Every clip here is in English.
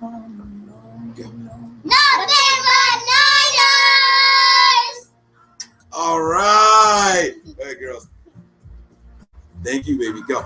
Nothing but Niners! All right. All right, girls. Thank you, baby. Go.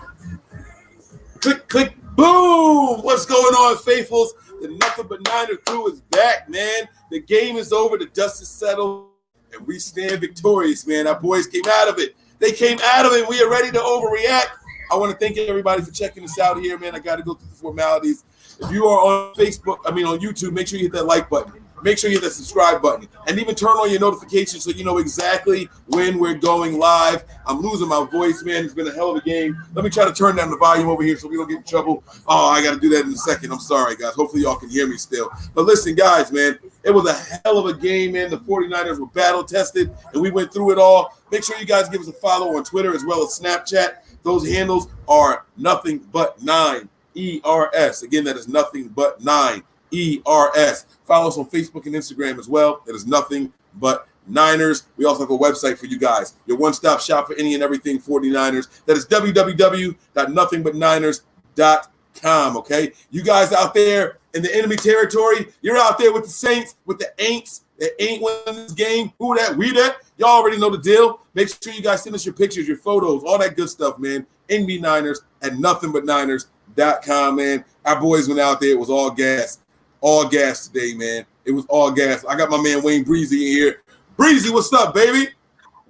Click, click, boom. What's going on, faithfuls? The Nothing But Niner crew is back, man. The game is over. The dust is settled. And we stand victorious, man. Our boys came out of it. They came out of it. We are ready to overreact. I want to thank everybody for checking us out here, man. I got to go through the formalities. If you are on Facebook, on YouTube, make sure you hit that like button. Make sure you hit that subscribe button. And even turn on your notifications so you know exactly when we're going live. I'm losing my voice, man. It's been a hell of a game. Let me try to turn down the volume over here so we don't get in trouble. Oh, I got to do that in a second. I'm sorry, guys. Hopefully y'all can hear me still. But listen, guys, man, it was a hell of a game, man. The 49ers were battle-tested, and we went through it all. Make sure you guys give us a follow on Twitter as well as Snapchat. Those handles are Nothing But 9 ERS. Again, that is Nothing But 9 ERS. Follow us on Facebook and Instagram as well. That is Nothing But Niners. We also have a website for you guys. Your one-stop shop for any and everything 49ers. That is www.nothingbutniners.com, okay? You guys out there in the enemy territory, you're out there with the Saints, with the Aints that ain't winning this game. Who that? We that? Y'all already know the deal. Make sure you guys send us your pictures, your photos, all that good stuff, man. NB Niners at nothingbutniners.com, man. Our boys went out there. It was all gas. All gas today, man. It was all gas. I got my man Wayne Breezy in here. Breezy, what's up, baby?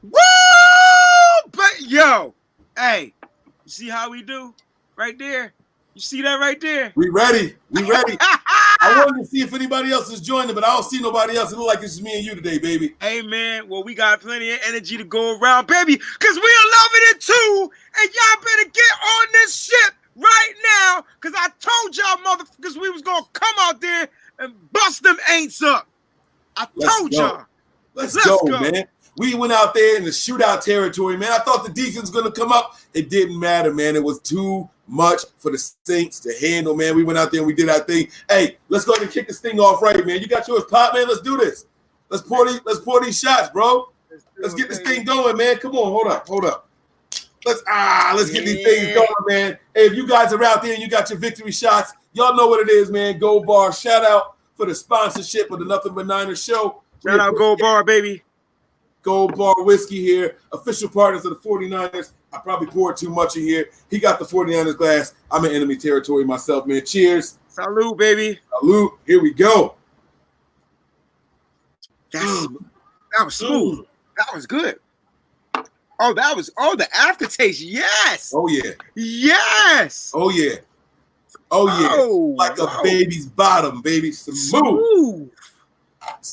Woo! But yo, hey, you see how we do right there? You see that right there? We ready. We ready. I wanted to see if anybody else is joining, but I don't see nobody else. It look like it's just me and you today, baby. Hey, man. Well, we got plenty of energy to go around, baby, because we are loving it too. And y'all better get on this ship right now, because I told y'all motherfuckers we was going to come out there and bust them ain'ts up. I told y'all. Let's go, man. We went out there in the shootout territory, man. I thought the defense was going to come up. It didn't matter, man. It was too much for the Saints to handle, man. We went out there and we did our thing. Hey, let's go ahead and kick this thing off right, man. You got yours, Pop, man. Let's do this. Let's pour these shots, bro. Let's get this thing going, man. Come on, hold up. Let's get these things going, man. Hey, if you guys are out there and you got your victory shots, y'all know what it is, man. Gold Bar, shout out for the sponsorship of the Nothing But Niners show. Shout out Gold Bar, baby. Gold Bar Whiskey here, official partners of the 49ers. I probably poured too much in here. He got the 49ers glass. I'm in enemy territory myself, man. Cheers. Salute, baby. Salute. Here we go. That was smooth. That was good. Oh, the aftertaste. Yes. Oh, yeah. Yes. Oh, yeah. Oh, yeah. Oh, like a baby's bottom, baby. Smooth.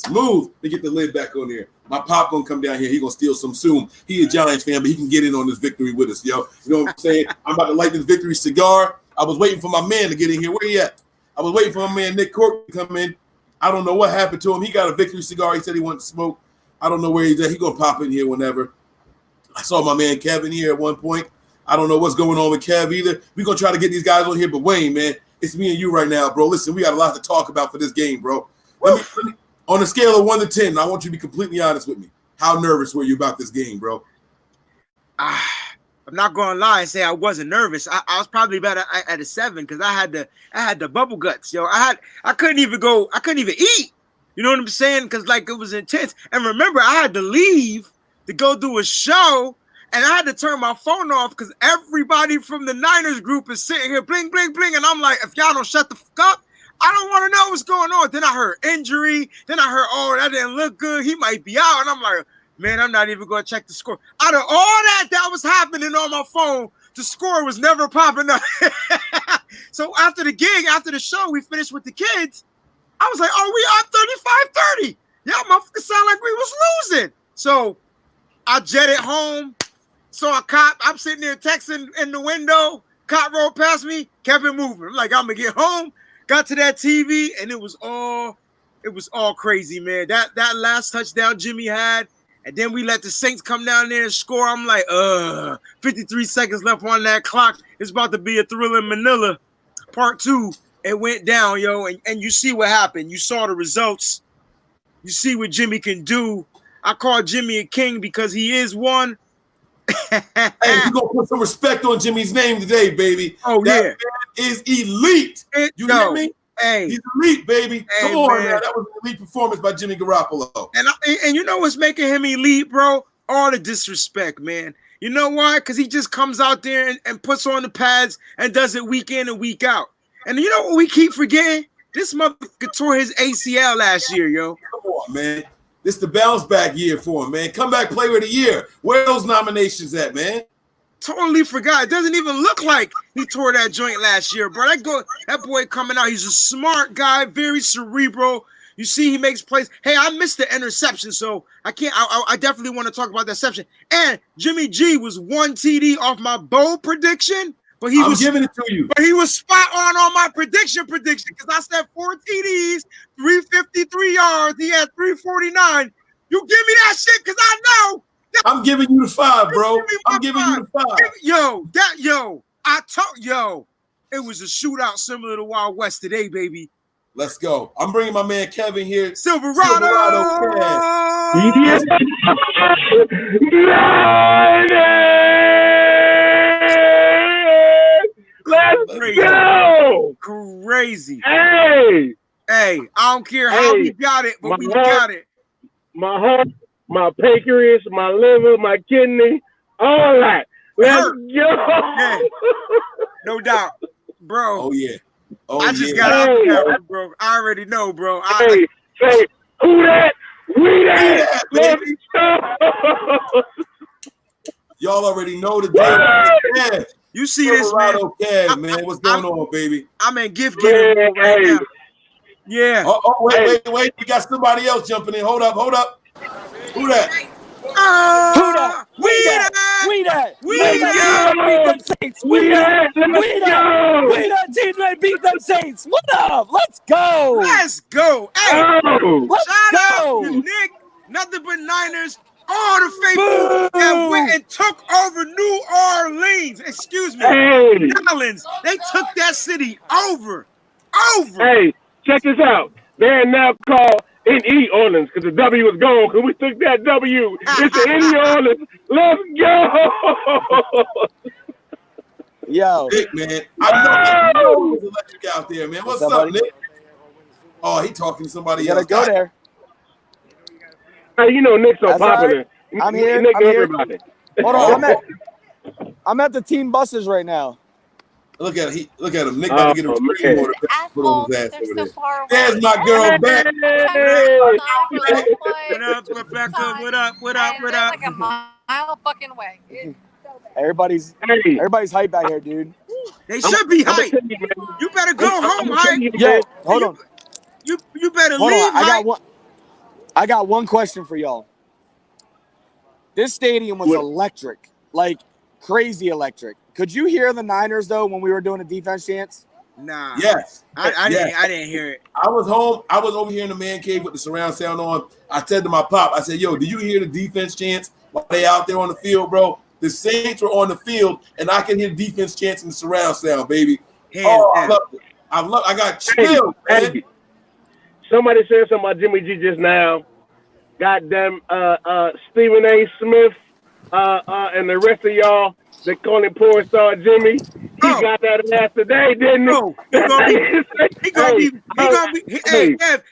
Let me get the lid back on there. My pop gonna come down here. He gonna steal some soon. He a Giants fan, but he can get in on this victory with us, yo. You know what I'm saying? I'm about to light this victory cigar. I was waiting for my man to get in here. Where he at? I was waiting for my man Nick Cork to come in. I don't know what happened to him. He got a victory cigar. He said he wanted to smoke. I don't know where he's at. He gonna pop in here whenever. I saw my man Kevin here at one point. I don't know what's going on with Kev either. We're gonna try to get these guys on here, but Wayne, man, it's me and you right now, bro. Listen, we got a lot to talk about for this game, bro. Let me, on a scale of 1 to 10, I want you to be completely honest with me. How nervous were you about this game, bro? I'm not gonna lie and say I wasn't nervous. I was probably about at a 7 because I had the bubble guts, yo. I couldn't even eat. You know what I'm saying? Because like it was intense. And remember, I had to leave to go do a show, and I had to turn my phone off because everybody from the Niners group is sitting here bling bling bling, and I'm like, if y'all don't shut the fuck up, I don't want to know what's going on. Then I heard injury. Then I heard, oh, that didn't look good. He might be out. And I'm like, man, I'm not even going to check the score. Out of all that was happening on my phone, the score was never popping up. So after the gig, after the show, we finished with the kids. I was like, oh, we on 35-30. Yeah, motherfuckers sound like we was losing. So I jetted home. Saw a cop. I'm sitting there texting in the window. Cop rolled past me, kept it moving. I'm like, I'm going to get home. Got to that TV, and it was all crazy, man. That last touchdown Jimmy had, and then we let the Saints come down there and score. I'm like, 53 seconds left on that clock. It's about to be a Thriller in Manila, part 2. It went down, yo, and you see what happened. You saw the results. You see what Jimmy can do. I call Jimmy a king because he is one. Hey, we're going to put some respect on Jimmy's name today, baby. Oh, that yeah. man is elite. You hear me? Hey, he's elite, baby. Hey, Come on, man. man. That was an elite performance by Jimmy Garoppolo. And you know what's making him elite, bro? All the disrespect, man. You know why? Because he just comes out there and puts on the pads and does it week in and week out. And you know what we keep forgetting? This motherfucker tore his ACL last year, yo. Come on, man. This the bounce back year for him, man. Comeback player of the year. Where are those nominations at, man? Totally forgot. It doesn't even look like he tore that joint last year, bro. That boy coming out. He's a smart guy, very cerebral. You see, he makes plays. Hey, I missed the interception, so I can't. I definitely want to talk about the interception. And Jimmy G was 1 TD off my bold prediction, but I'm giving it to you. But he was spot on my prediction because I said 4 TDs, 353 yards. He had 349. You give me that shit because I know. I'm giving you the 5, bro. I'm giving you the 5. It was a shootout similar to Wild West today, baby. Let's go. I'm bringing my man Kevin here. Silverado. Yes. Let's go. Crazy. Hey, I don't care how we got it, but we got it. My heart, my pancreas, my liver, my kidney, all that. Let's go. Yeah. No doubt, bro. Oh yeah. I just got out of that, bro. I already know, bro. Say, who that? We that. Let's go. Y'all already know the deal. Yeah. You see this, man? Man. What's going on, baby? I'm in gift giving right now. Yeah. Oh, wait. We got somebody else jumping in. Hold up. Who that? Who that? We that. Beat them Saints. We that. Team that beat them Saints. What up? Let's go. Hey. Let's go. Out, Nick. Nothing but Niners. All the faithful that went and took over New Orleans. Excuse me. New Orleans. They took that city over. Hey, check this out. They're now called N.E. Orleans because the W was gone because we took that W. It's the N.E. Orleans. Let's go. Yo. Nick, man. I know it was electric out there, man. What's up, Nick? Oh, he talking to somebody else. Go there. Hey, you know Nick's so popular. Right. I'm here. Everybody. Hold on. I'm at the team buses right now. Look at him. Nick got to get him put on his ass over there. There's my girl back. What up? Like a mile fucking way. Everybody's hype out here, dude. They should be hype. You better go home, hype. Yo, hold on. You better hold leave. On. I got one question for y'all. This stadium was electric, like crazy electric. Could you hear the Niners though when we were doing a defense chants? Nah. Yes. I didn't hear it. I was home. I was over here in the man cave with the surround sound on. I said to my pop, I said, "Yo, do you hear the defense chants while they out there on the field, bro? The Saints were on the field, and I can hear defense chants in the surround sound, baby. I love it. I got chills, man." Somebody said something about Jimmy G just now. Goddamn, Stephen A. Smith, and the rest of y'all that call him porn star Jimmy. He got that ass today, didn't he?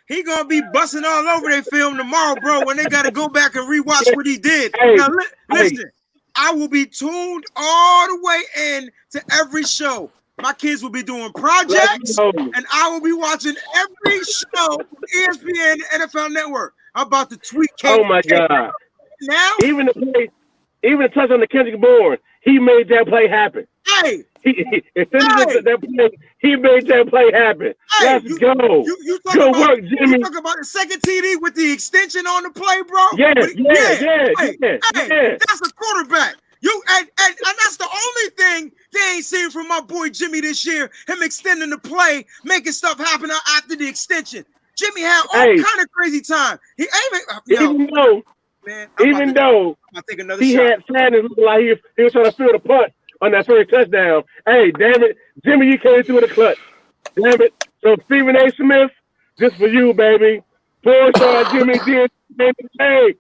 He gonna be busting all over their film tomorrow, bro. When they gotta go back and rewatch what he did. Now, listen, I will be tuned all the way in to every show. My kids will be doing projects, and I will be watching every show on ESPN and NFL Network. I'm about to tweet. Oh my God! Now, even the touch on the Kendrick Bourne, he made that play happen. Hey, that play, he made that play happen. Hey, Let's go. Good work, Jimmy. You talk about the second TD with the extension on the play, bro. Yeah. That's a quarterback. And that's the only thing they ain't seen from my boy Jimmy this year. Him extending the play, making stuff happen after the extension. Jimmy had all kind of crazy time. Even though he had sadness like he was trying to fill the punt on that first touchdown. Hey, damn it, Jimmy, you came through the clutch. Damn it. So Stephen A. Smith, just for you, baby. Poor star Jimmy did. Hey,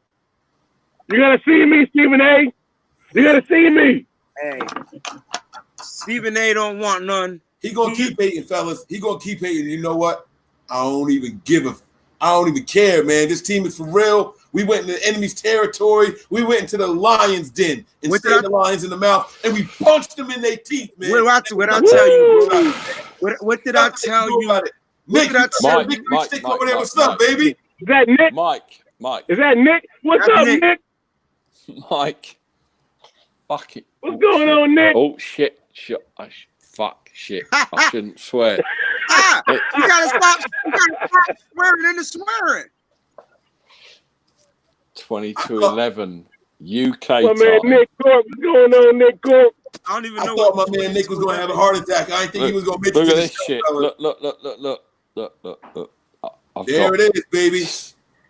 you gotta see me, Stephen A. You gotta see me. Hey, Stephen A. don't want none. He gonna keep hating, fellas. He gonna keep hating. You know what? I don't even care, man. This team is for real. We went into the enemy's territory. We went into the lion's den and stared the lions in the mouth, and we punched them in their teeth, man. What I tell you, bro? What did I tell you? Nick, Mike, stick over there. What's up, baby? Is that Nick? Mike. Is that Nick? What's up, Nick? Mike. Fuck it. What's going on, Nick? Oh, shit. Fuck, shit. I shouldn't swear. You gotta stop swearing in the swearing. 22-11 UK my man time. Nick Corp, what's going on, Nick Corp? I don't even know. I thought my man Nick was gonna have a heart attack. I didn't think he was gonna make it. Look at this shit. Look. There it is, baby.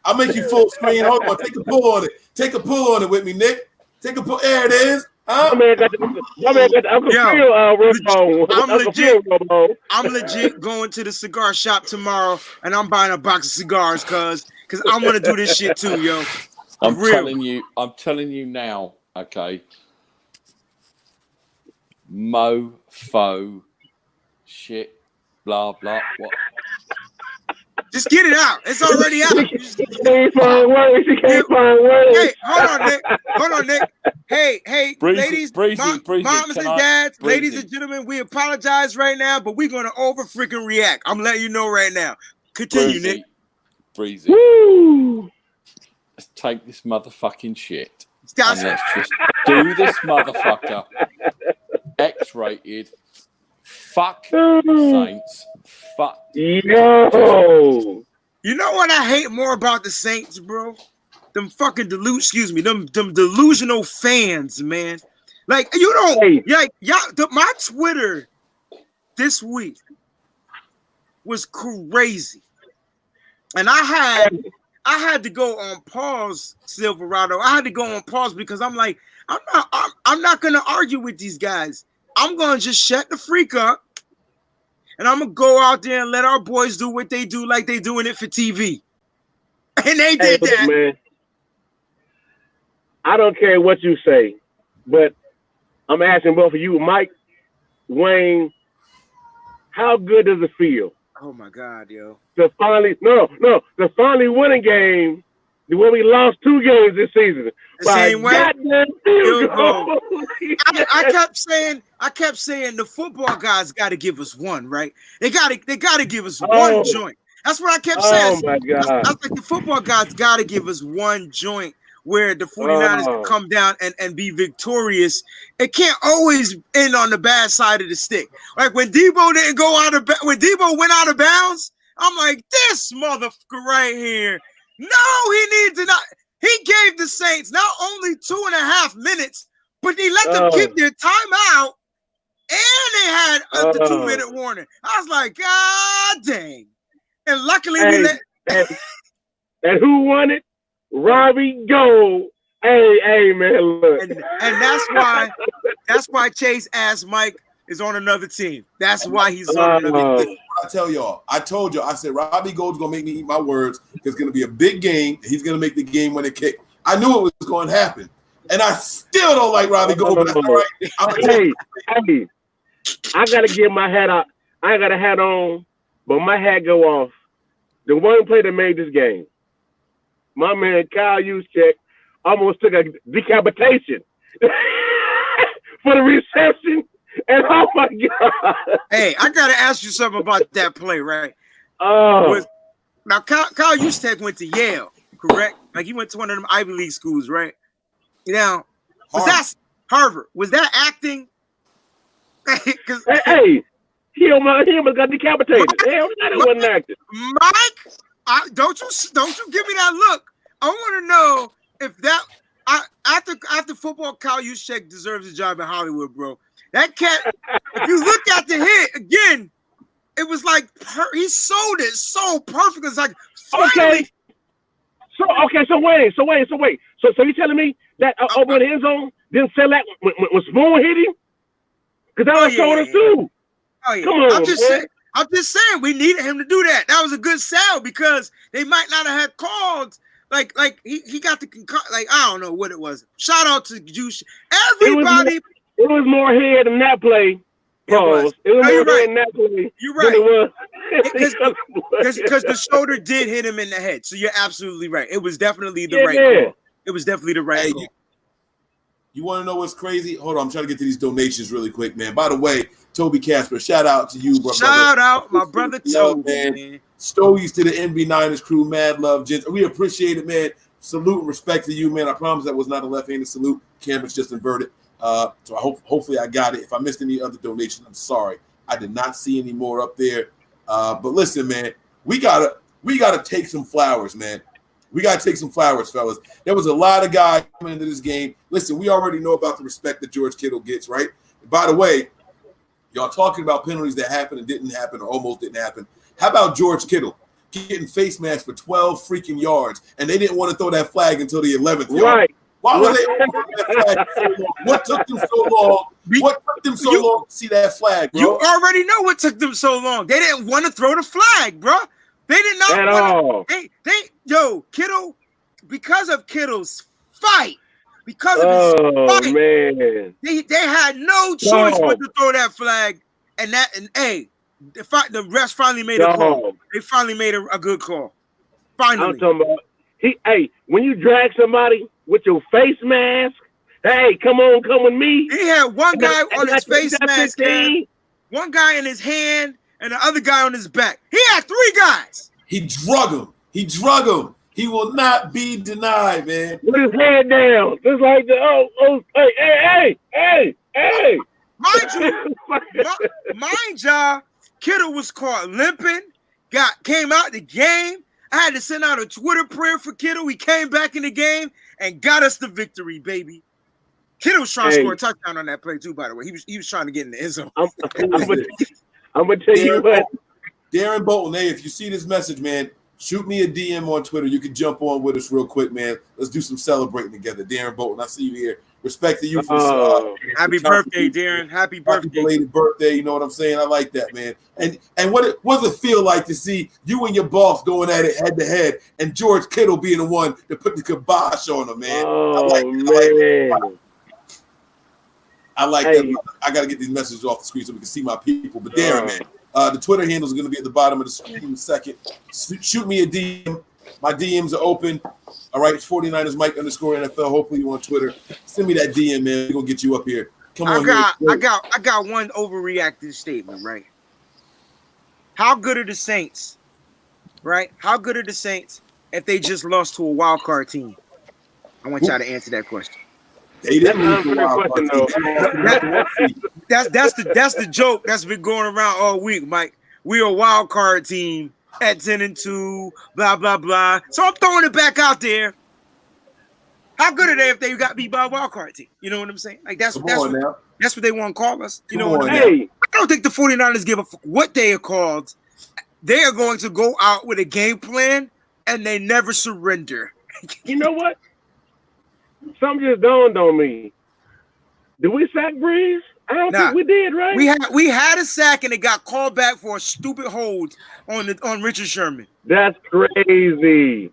I'll make you full screen. Hold on, take a pull on it. Take a pull on it with me, Nick. Take a pull. There it is. Huh? My man got the Uncle Phil Rambo. I'm legit going to the cigar shop tomorrow, and I'm buying a box of cigars, cause I'm gonna do this shit too, yo. I'm telling you now, okay. Mofo shit, blah blah. What? Just get it out. It's already out. She can't find words. Hey, hold on, Nick. Hey, ladies, moms and dads, ladies and gentlemen, we apologize right now, but we're gonna freaking react. I'm letting you know right now. Continue, Nick. Breezy. Woo. Let's take this motherfucking shit. And let's just do this motherfucker. X-rated. Fuck Saints. Fuck. Yo. You know what I hate more about the Saints, bro? Them fucking them delusional fans, man. Like you don't my Twitter this week was crazy. And I had to go on pause, Silverado. I had to go on pause because I'm like, I'm not gonna argue with these guys. I'm gonna just shut the freak up, and I'm gonna go out there and let our boys do what they do, like they doing it for TV. And they did that. Man, I don't care what you say, but I'm asking both of you, Mike, Wayne, how good does it feel? Oh my God, yo! To finally win a game when we lost 2 games this season. The same way. I kept saying the football guys got to give us one, right? They got to give us one joint. That's what I kept saying. Oh my God! I was like, the football guys got to give us one joint where the 49ers can come down and be victorious. It can't always end on the bad side of the stick. Like when Debo when Debo went out of bounds, I'm like, this motherfucker right here. No, he needs to not. He gave the Saints not only 2.5 minutes, but he let them keep their timeout, and they had the 2-minute warning. I was like, God dang. And luckily we let. And who won it? Robbie Gold. Hey, man, look. And that's why Chase asked Mike is on another team. That's why he's on another team. I tell y'all, I told y'all, I said Robbie Gold's gonna make me eat my words. It's gonna be a big game. He's gonna make the game when it kick. I knew it was going to happen, and I still don't like Robbie Gold. But that's all right. Hey, I gotta get my hat out. I ain't got a hat on, but my hat go off. The one player that made this game, my man Kyle Juszczyk, almost took a decapitation for the reception. And oh my God! Hey, I gotta ask you something about that play, right? Now Kyle Juszczyk went to Yale, correct? Like he went to one of them Ivy League schools, right? Now, that Harvard? Was that acting? Hey, he almost got decapitated. Hell, that wasn't acting. Mike, don't you give me that look? I want to know if that after football, Kyle Juszczyk deserves a job in Hollywood, bro. That cat, if you look at the hit again, it was like he sold it so perfect. It's like finally. So wait. So you telling me that over in the end zone didn't sell that when Spoon hit him? Because that was showing us too. Oh yeah. Come on, I'm just saying we needed him to do that. That was a good sell because they might not have had called. Like he got the like I don't know what it was. Shout out to Juice. Everybody. It was more head in that play Pause. It was you're right. naturally. You're right. Because the Because shoulder did hit him in the head. So you're absolutely right. It was definitely the right call. It was definitely the right call. You want to know what's crazy? Hold on, I'm trying to get to these donations really quick, man. By the way, Toby Casper, shout out to you, bro. Shout out, my brother Toby, man. Stogies to the NB9ers crew, mad love, gents. We appreciate it, man. Salute and respect to you, man. I promise that was not a left-handed salute. Camera's just inverted. So hopefully I got it. If I missed any other donations, I'm sorry. I did not see any more up there. But listen, man, we gotta take some flowers, man. We got to take some flowers, fellas. There was a lot of guys coming into this game. Listen, we already know about the respect that George Kittle gets, right? By the way, y'all talking about penalties that happened and didn't happen or almost didn't happen. How about George Kittle getting face masked for 12 freaking yards, and they didn't want to throw that flag until the 11th yard? Right. Why were they throwing that flag so long? What took them so long? What took them so long to see that flag, bro? You already know what took them so long. They didn't want to throw the flag, bro. They did not at all. Kittle, because of Kittle's fight, because of his fight, man, they had no choice but to throw that flag. And the refs finally made a call. They finally made a good call. Finally. I'm talking about when you drag somebody with your face mask, hey, come with me. He had one guy on his face mask, one guy in his hand, and the other guy on his back. He had 3 guys. He drug him. He will not be denied, man. With his head down. Just like hey. Mind y'all, Kittle was caught limping, came out the game. I had to send out a Twitter prayer for Kittle. He came back in the game and got us the victory, baby. Kittle was trying to score a touchdown on that play too, by the way. He was trying to get in the end zone. I'm gonna tell you what. Darren Bolton, hey, if you see this message, man, shoot me a DM on Twitter. You can jump on with us real quick, man. Let's do some celebrating together. Darren Bolton, I see you here. Respect to you for happy birthday, Darren. Happy birthday. Belated birthday, you know what I'm saying? I like that, man. And what does it feel like to see you and your boss going at it head to head and George Kittle being the one to put the kibosh on him, man? I like that. I got to get these messages off the screen so we can see my people. But Darren, man, the Twitter handle is going to be at the bottom of the screen in a second. Shoot me a DM. My DMs are open. All right, 49ers Mike _NFL. Hopefully you on Twitter. Send me that DM, man. We're going to get you up here. Come on. I got one overreactive statement, right? How good are the Saints, right? How good are the Saints if they just lost to a wild card team? I want y'all to answer that question. They didn't lose the wild card team. That's the joke that's been going around all week, Mike. We're a wild card team at 10-2, blah blah blah. So I'm throwing it back out there. How good are they if they got beat by a wild card team? You know what I'm saying? Like that's what they want to call us. You know what I mean? I don't think the 49ers give a fuck what they are called. They are going to go out with a game plan and they never surrender. You know what? Something just dawned on me. Did we sack Breeze? I don't think we did, right? We had a sack and it got called back for a stupid hold on Richard Sherman. That's crazy.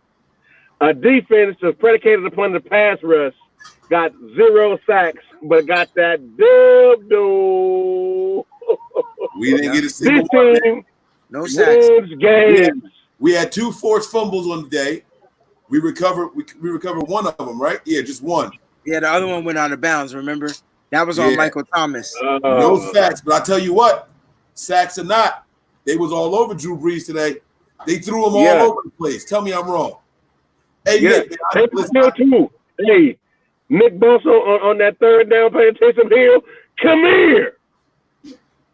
A defense that's predicated upon the pass rush got 0 sacks, but got that dub. We didn't get a single one. No sacks. We had 2 forced fumbles on the day. We recovered one of them, right? Yeah, just one. Yeah, the other one went out of bounds, remember? That was on Michael Thomas. No sacks, but I tell you what, sacks or not, they was all over Drew Brees today. They threw him all over the place. Tell me I'm wrong. Hey, Nick, too. Hey, Nick Bosa on that third down play, Taysom Hill, come here.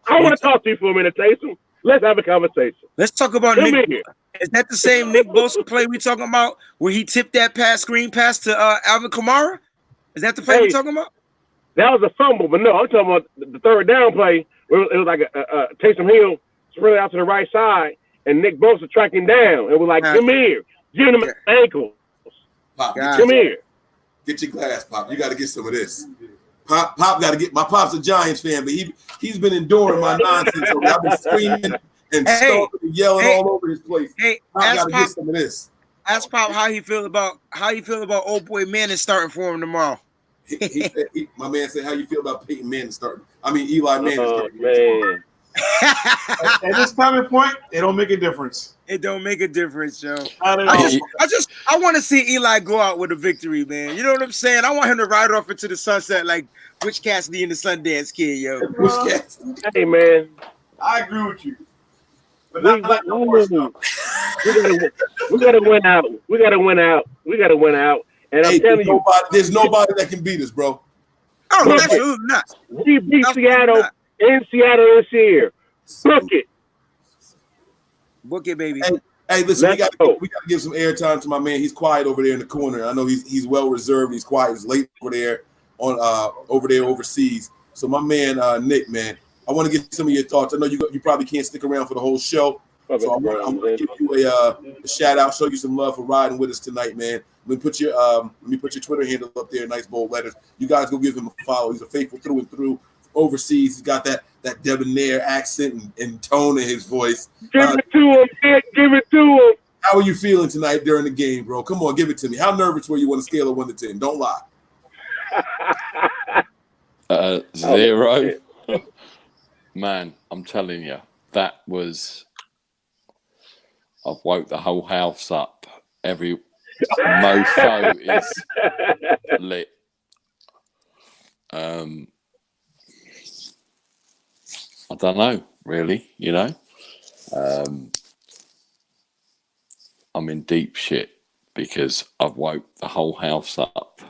I want to talk to you for a minute, Taysom. Let's have a conversation. Let's talk about Nick. Is that the same Nick Bosa play we talking about where he tipped that screen pass to Alvin Kamara? Is that the play we talking about? That was a fumble, but no, I'm talking about the third down play where it was like a Taysom Hill spread out to the right side and Nick Bosa tracking down. It was like, come here, giving him an ankle. Pop, come here. Get your glass, Pop. You got to get some of this. Pop got to get. My Pop's a Giants fan, but he's been enduring my nonsense. So I've been screaming and stomping and yelling all over his place. Pop got to get some of this. Ask Pop how he feel about old boy Manning starting for him tomorrow. My man said, "How you feel about Peyton Manning starting? I mean, Eli Manning starting." Man. At this time point, it don't make a difference. It don't make a difference, yo. Not at all. I want to see Eli go out with a victory, man. You know what I'm saying? I want him to ride off into the sunset like Butch Cassidy and the Sundance Kid, yo. Hey, man. I agree with you. But we gotta win out. We gotta win out. And I'm telling you, there's nobody that can beat us, bro. Oh, absolutely not. We beat Seattle in Seattle this year. Book it. Book it, baby. Hey, listen, we got to give some airtime to my man. He's quiet over there in the corner. I know he's well reserved. He's quiet. He's late over there overseas. So my man Nick, man, I want to get some of your thoughts. I know you probably can't stick around for the whole show. So I'm going to give you a shout out, show you some love for riding with us tonight, man. Let me put your Twitter handle up there in nice bold letters. You guys go give him a follow. He's a faithful through and through. Overseas, he's got that debonair accent and tone in his voice. Give it to him, Nick. Give it to him. How are you feeling tonight during the game, bro? Come on, give it to me. How nervous were you on a scale of 1 to 10? Don't lie. 0. Man, I'm telling you, that was. I've woke the whole house up. Every mofo is lit. I don't know, really, you know. I'm in deep shit because I've woke the whole house up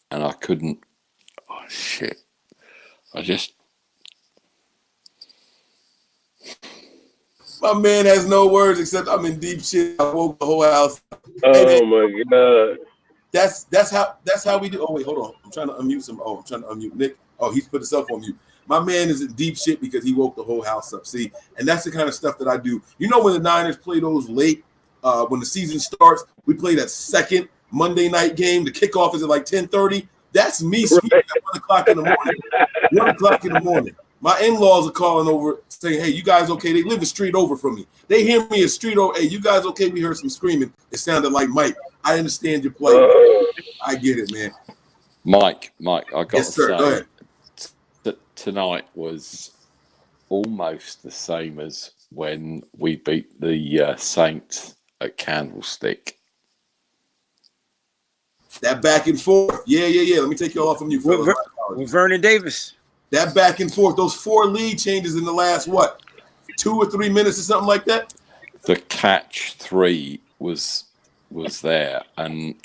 and I couldn't. Oh, shit. My man has no words except I'm in deep shit. I woke the whole house. Oh, my God. That's how we do. Oh, wait, hold on. I'm trying to unmute some. Oh, I'm trying to unmute Nick. Oh, he's put himself on mute. My man is in deep shit because he woke the whole house up. See, and that's the kind of stuff that I do. You know, when the Niners play those late, when the season starts, we play that second Monday night game. The kickoff is at like 10:30. That's me speaking at 1 o'clock in the morning. 1 o'clock in the morning. My in-laws are calling over saying, "Hey, you guys okay?" They live a street over from me. They hear me a street over. "Hey, you guys okay?" We heard some screaming. It sounded like Mike. I understand your play. I get it, man. Mike, I got to sir, say. Go ahead. Tonight was almost the same as when we beat the Saints at Candlestick. That back and forth. Yeah. Let me take you all off from you. With Vernon Davis. That back and forth. Those 4 lead changes in the last, 2 or 3 minutes or something like that? The catch 3 was there. And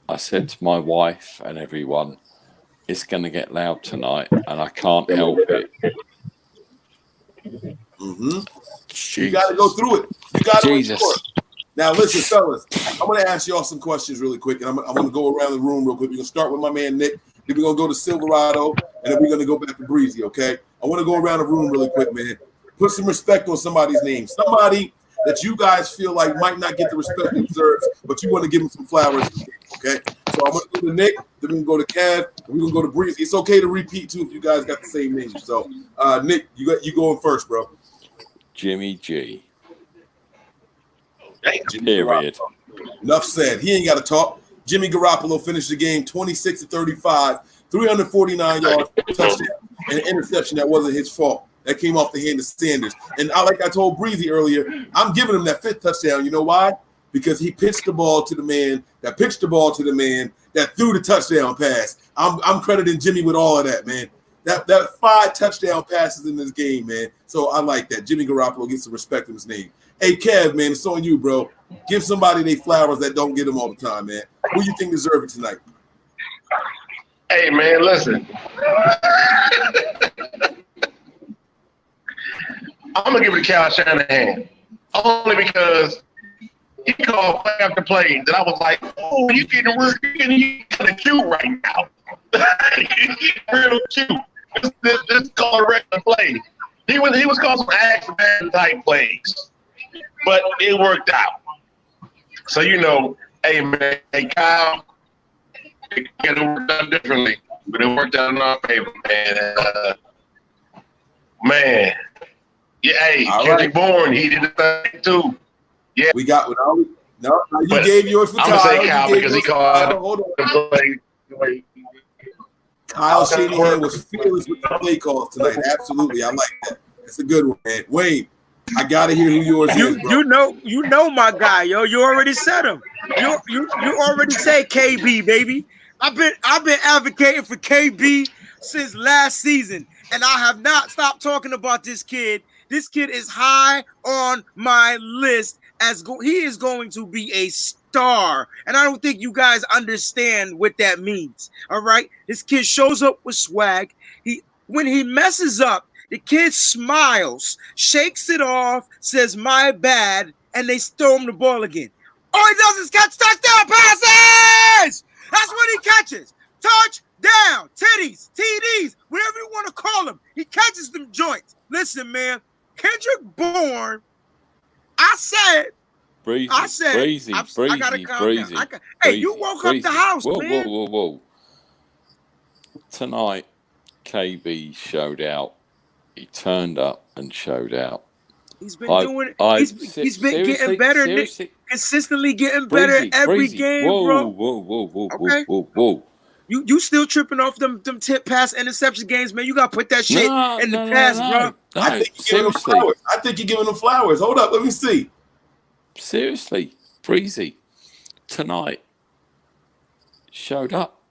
I said to my wife and everyone, it's going to get loud tonight, and I can't help it. Mm-hmm. You got to go through it. You got to Jesus. Now, listen, fellas, I'm going to ask y'all some questions really quick, and I'm going to go around the room real quick. We're going to start with my man, Nick. Then we're going to go to Silverado, and then we're going to go back to Breezy, okay? I want to go around the room really quick, man. Put some respect on somebody's name. Somebody that you guys feel like might not get the respect he deserves, but you want to give him some flowers, okay? So I'm going to go to Nick, then we can go to Kev, and we're going to go to Breezy. It's okay to repeat, too, if you guys got the same name. So, Nick, you going first, bro. Jimmy G. Period. Enough said. He ain't got to talk. Jimmy Garoppolo finished the game 26-35, 349 yards, touchdown, and an interception that wasn't his fault. That came off the hand of Sanders. And like I told Breezy earlier, I'm giving him that 5th touchdown. You know why? Because he pitched the ball to the man that pitched the ball to the man that threw the touchdown pass. I'm crediting Jimmy with all of that, man. That 5 touchdown passes in this game, man. So I like that. Jimmy Garoppolo gets some respect in his name. Hey, Kev, man, it's on you, bro. Give somebody they flowers that don't get them all the time, man. Who you think deserve it tonight? Hey, man, listen. I'm going to give it to Kyle Shanahan. Only because he called play after play that I was like, oh, you getting cute right now. Real cute. This call a regular play. He was calling some action type plays. But it worked out. So, hey, man, hey, Kyle, it could have worked out differently, but it worked out in our favor, man. Man. Yeah, hey, Kendrick Bourne, he did the thing, too. Yeah. We got – no, you gave yours for Kyle. I'm going to say Kyle because he called Hold Kyle Shanahan was fearless with the play calls tonight. Absolutely, I like that. That's a good one, man. Wayne, I gotta hear who yours is, bro. You know my guy, yo. You already said him. You already said KB, baby. I've been advocating for KB since last season, and I have not stopped talking about this kid. This kid is high on my list he is going to be a star, and I don't think you guys understand what that means. All right, this kid shows up with swag. When he messes up, the kid smiles, shakes it off, says "my bad," and they throw him the ball again. All he does is catch touchdown passes. That's what he catches. Touchdown, titties, TDs, whatever you want to call them. He catches them joints. Listen, man, Kendrick Bourne. I said, Breezy, I gotta calm down. Hey, you woke up the house, man. Whoa. Tonight, KB showed out. He turned up and showed out. He's been he's been getting better, consistently getting better every game, bro. Whoa. You still tripping off them tip pass interception games, man. You gotta put that shit in the past, bro. I think you're giving them flowers. Hold up, let me see. Seriously, Breezy, tonight showed up.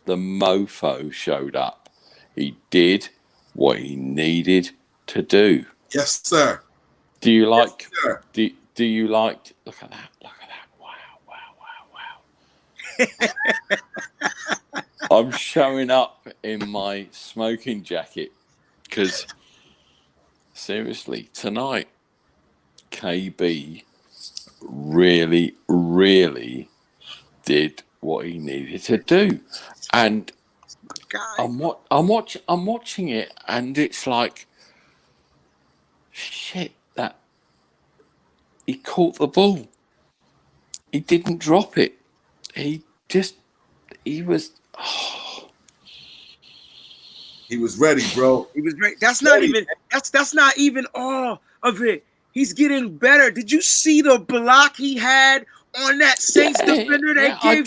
The mofo showed up. He did what he needed to do. Yes, sir. Do you like? Yes, sir. Do you like? Look at that! Wow! I'm showing up in my smoking jacket because seriously, tonight KB really did what he needed to do, and I'm watching it, and it's like shit that he caught the ball. He didn't drop it. He was ready, bro. He was ready. That's not even all of it. He's getting better. Did you see the block he had on that Saints defender that gave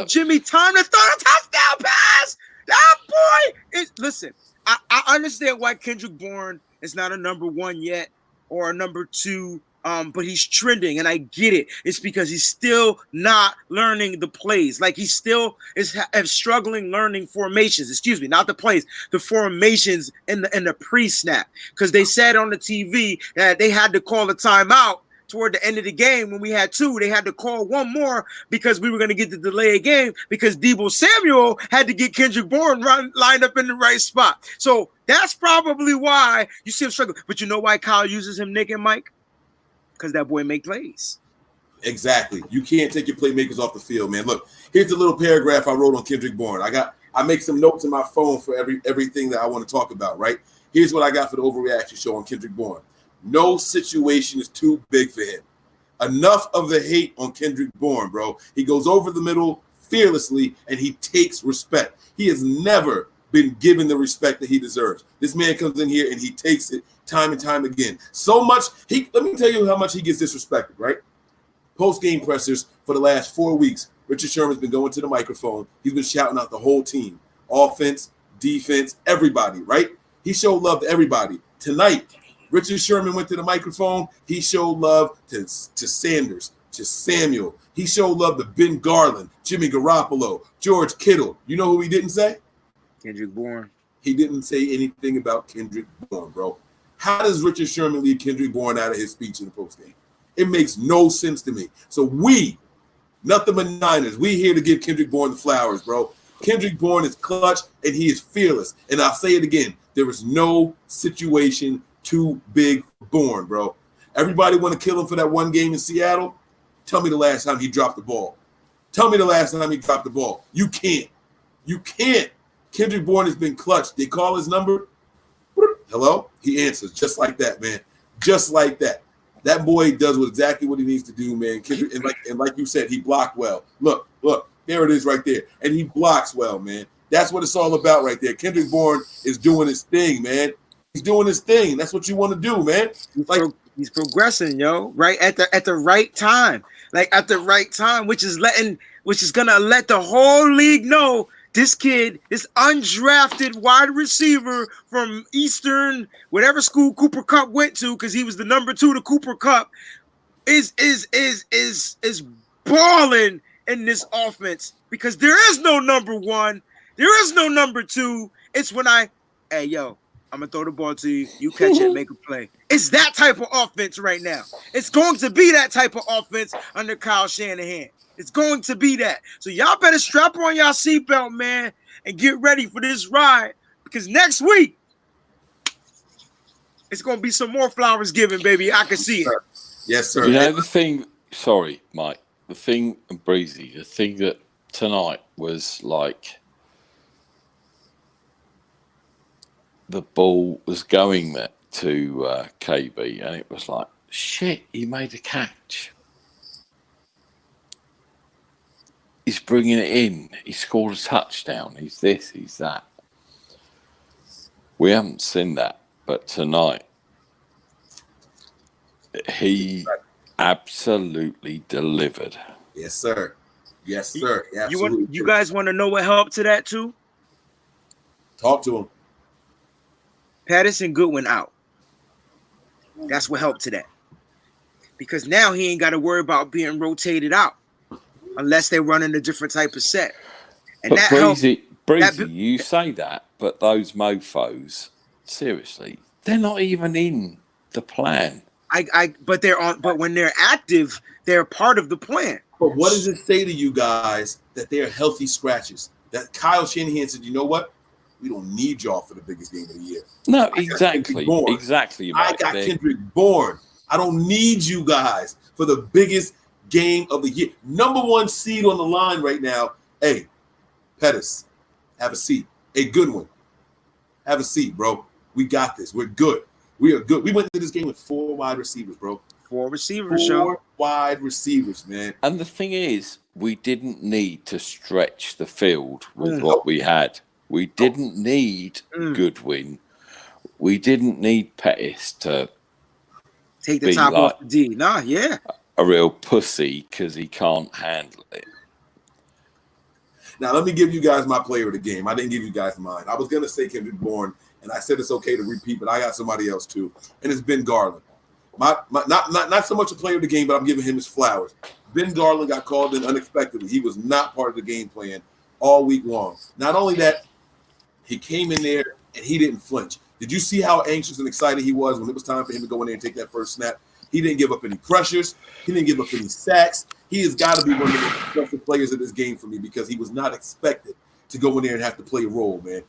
Jimmy time to throw a touchdown pass? That boy is. Listen, I understand why Kendrick Bourne is not a number one yet or a number two. But he's trending, and I get it. It's because he's still not learning the plays. Like he still is struggling learning formations. Excuse me, not the plays, the formations in the pre-snap. Because they said on the TV that they had to call a timeout toward the end of the game when we had two. They had to call one more because we were going to get the delay of game because Deebo Samuel had to get Kendrick Bourne lined up in the right spot. So that's probably why you see him struggling. But you know why Kyle uses him, Nick and Mike? Because that boy make plays. Exactly. You can't take your playmakers off the field, man. Look, here's a little paragraph I wrote on Kendrick Bourne. I make some notes in my phone for everything that I want to talk about, right? Here's what I got for the Overreaction show on Kendrick Bourne. No situation is too big for him. Enough of the hate on Kendrick Bourne, bro. He goes over the middle fearlessly, and he takes respect. He has never been given the respect that he deserves. This man comes in here, and he takes it time and time again. So much, let me tell you how much he gets disrespected, right? Post-game pressers for the last 4 weeks, Richard Sherman's been going to the microphone. He's been shouting out the whole team. Offense, defense, everybody, right? He showed love to everybody. Tonight, Richard Sherman went to the microphone. He showed love to Sanders, to Samuel. He showed love to Ben Garland, Jimmy Garoppolo, George Kittle. You know who he didn't say? Kendrick Bourne. He didn't say anything about Kendrick Bourne, bro. How does Richard Sherman leave Kendrick Bourne out of his speech in the postgame? It makes no sense to me. So we, nothing but Niners, we here to give Kendrick Bourne the flowers, bro. Kendrick Bourne is clutch, and he is fearless. And I'll say it again. There is no situation too big for Bourne, bro. Everybody want to kill him for that one game in Seattle? Tell me the last time he dropped the ball. Tell me the last time he dropped the ball. You can't. You can't. Kendrick Bourne has been clutch. They call his number. Hello? He answers just like that, man. Just like that. That boy does exactly what he needs to do, man. Kendrick, and like you said, he blocked well. Look, there it is right there. And he blocks well, man. That's what it's all about right there. Kendrick Bourne is doing his thing, man. He's doing his thing. That's what you want to do, man. He's progressing, yo. Right at the right time, like at the right time, which is gonna let the whole league know this kid, this undrafted wide receiver from Eastern, whatever school Cooper Kupp went to, because he was the number 2 to Cooper Kupp, is balling in this offense, because there is no number 1, there is no number 2. It's when hey yo, I'm gonna throw the ball to you, you catch it, make a play. It's that type of offense right now. It's going to be that type of offense under Kyle Shanahan. It's going to be that. So y'all better strap on y'all seatbelt, man, and get ready for this ride, because next week it's gonna be some more flowers given, baby. I can see it. Yes, sir. You know the thing. Sorry, Mike. The thing, Breezy. The thing that tonight was like, the ball was going there to KB, and it was like, shit. He made a catch. He's bringing it in. He scored a touchdown. He's this. He's that. We haven't seen that, but tonight he absolutely delivered. Yes, sir. Yes, sir. Absolutely. You guys want to know what helped to that too? Talk to him. Patterson Goodwin out. That's what helped to that. Because now he ain't got to worry about being rotated out unless they're running a different type of set. And but that Breezy, you say that, but those mofos, seriously, they're not even in the plan. But they're on. But when they're active, they're part of the plan. But what does it say to you guys that they are healthy scratches? That Kyle Shanahan said, you know what? We don't need y'all for the biggest game of the year. No, exactly. Exactly. I got Kendrick Bourne. I don't need you guys for the biggest game of the year. Number 1 seed on the line right now. Hey, Pettis, have a seat. A good one. Have a seat, bro. We got this. We're good. We are good. We went into this game with 4 wide receivers, bro. 4 receivers, 4 wide receivers, man. And the thing is, we didn't need to stretch the field with what we had. We didn't need Goodwin. We didn't need Pettis to take the top off the D. Nah, yeah. A real pussy because he can't handle it. Now, let me give you guys my player of the game. I didn't give you guys mine. I was going to say Kendrick Bourne, and I said it's okay to repeat, but I got somebody else too, and it's Ben Garland. Not so much a player of the game, but I'm giving him his flowers. Ben Garland got called in unexpectedly. He was not part of the game plan all week long. Not only that, he came in there and he didn't flinch. Did you see how anxious and excited he was when it was time for him to go in there and take that first snap? He didn't give up any pressures. He didn't give up any sacks. He has got to be one of the most impressive players of this game for me, because he was not expected to go in there and have to play a role, man.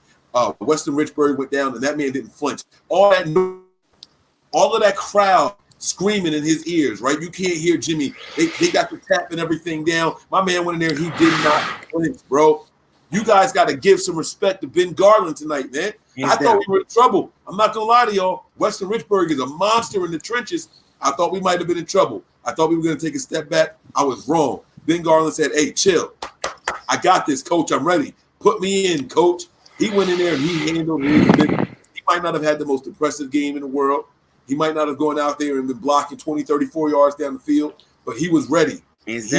Weston Richburg went down, and that man didn't flinch. All of that crowd screaming in his ears, right? You can't hear Jimmy. They got the tap and everything down. My man went in there, and he did not flinch, bro. You guys got to give some respect to Ben Garland tonight, man. I thought we were in trouble. I'm not going to lie to y'all. Weston Richburg is a monster in the trenches. I thought we might have been in trouble. I thought we were going to take a step back. I was wrong. Ben Garland said, hey, chill. I got this, coach. I'm ready. Put me in, coach. He went in there and he handled it. He might not have had the most impressive game in the world. He might not have gone out there and been blocking 20, 34 yards down the field, but he was ready. He was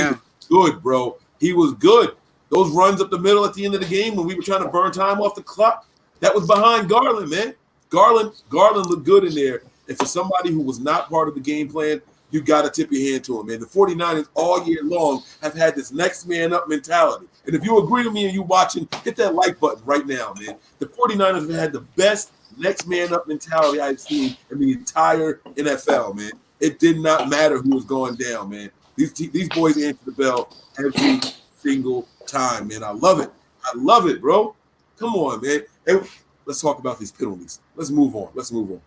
good, bro. He was good. Those runs up the middle at the end of the game when we were trying to burn time off the clock, that was behind Garland, man. Garland looked good in there. And for somebody who was not part of the game plan, you got to tip your hand to him, man. The 49ers all year long have had this next man up mentality. And if you agree with me and you watching, hit that like button right now, man. The 49ers have had the best next man up mentality I've seen in the entire NFL, man. It did not matter who was going down, man. These boys answered the bell every single time, man. I love it. I love it, bro. Come on, man. Hey, let's talk about these penalties. Let's move on. Let's talk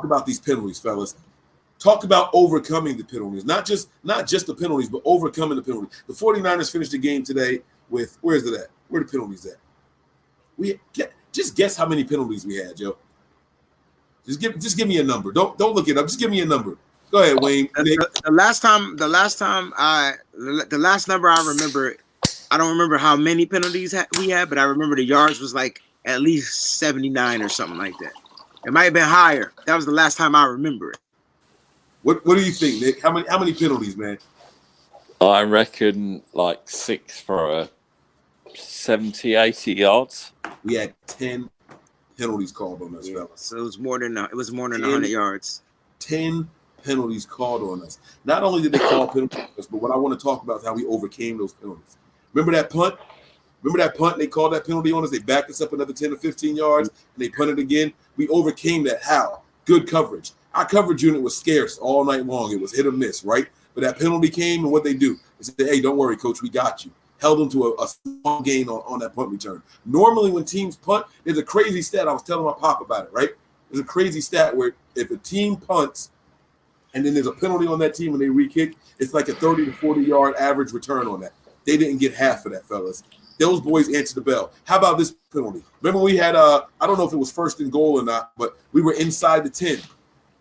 about these penalties, fellas. Talk about overcoming the penalties. Not just the penalties, but overcoming the penalties. The 49ers finished the game today with, where is it at? Where the penalties at? Just guess how many penalties we had, Joe. Just give me a number. Don't look it up. Just give me a number. Go ahead, Wayne. The last number I remember, I don't remember how many penalties we had, but I remember the yards was like at least 79 or something like that. It might have been higher. That was the last time I remember it. What do you think, Nick? How many penalties, man? I reckon like 6 for 70, 80 yards. We had 10 penalties called on us, fellas. So it was more than 100 yards. 10 penalties called on us. Not only did they call penalties on us, but what I want to talk about is how we overcame those penalties. Remember that punt? They called that penalty on us. They backed us up another 10 or 15 yards, and they punted again. We overcame that. How? Good coverage. Our coverage unit was scarce all night long. It was hit or miss, right? But that penalty came, and what they do? They said, hey, don't worry, coach, we got you. Held them to a small gain on that punt return. Normally when teams punt, there's a crazy stat. I was telling my pop about it, right? There's a crazy stat where if a team punts and then there's a penalty on that team and they re-kick, it's like a 30 to 40-yard average return on that. They didn't get half of that, fellas. Those boys answered the bell. How about this penalty? Remember we had, I don't know if it was first and goal or not, but we were inside the 10,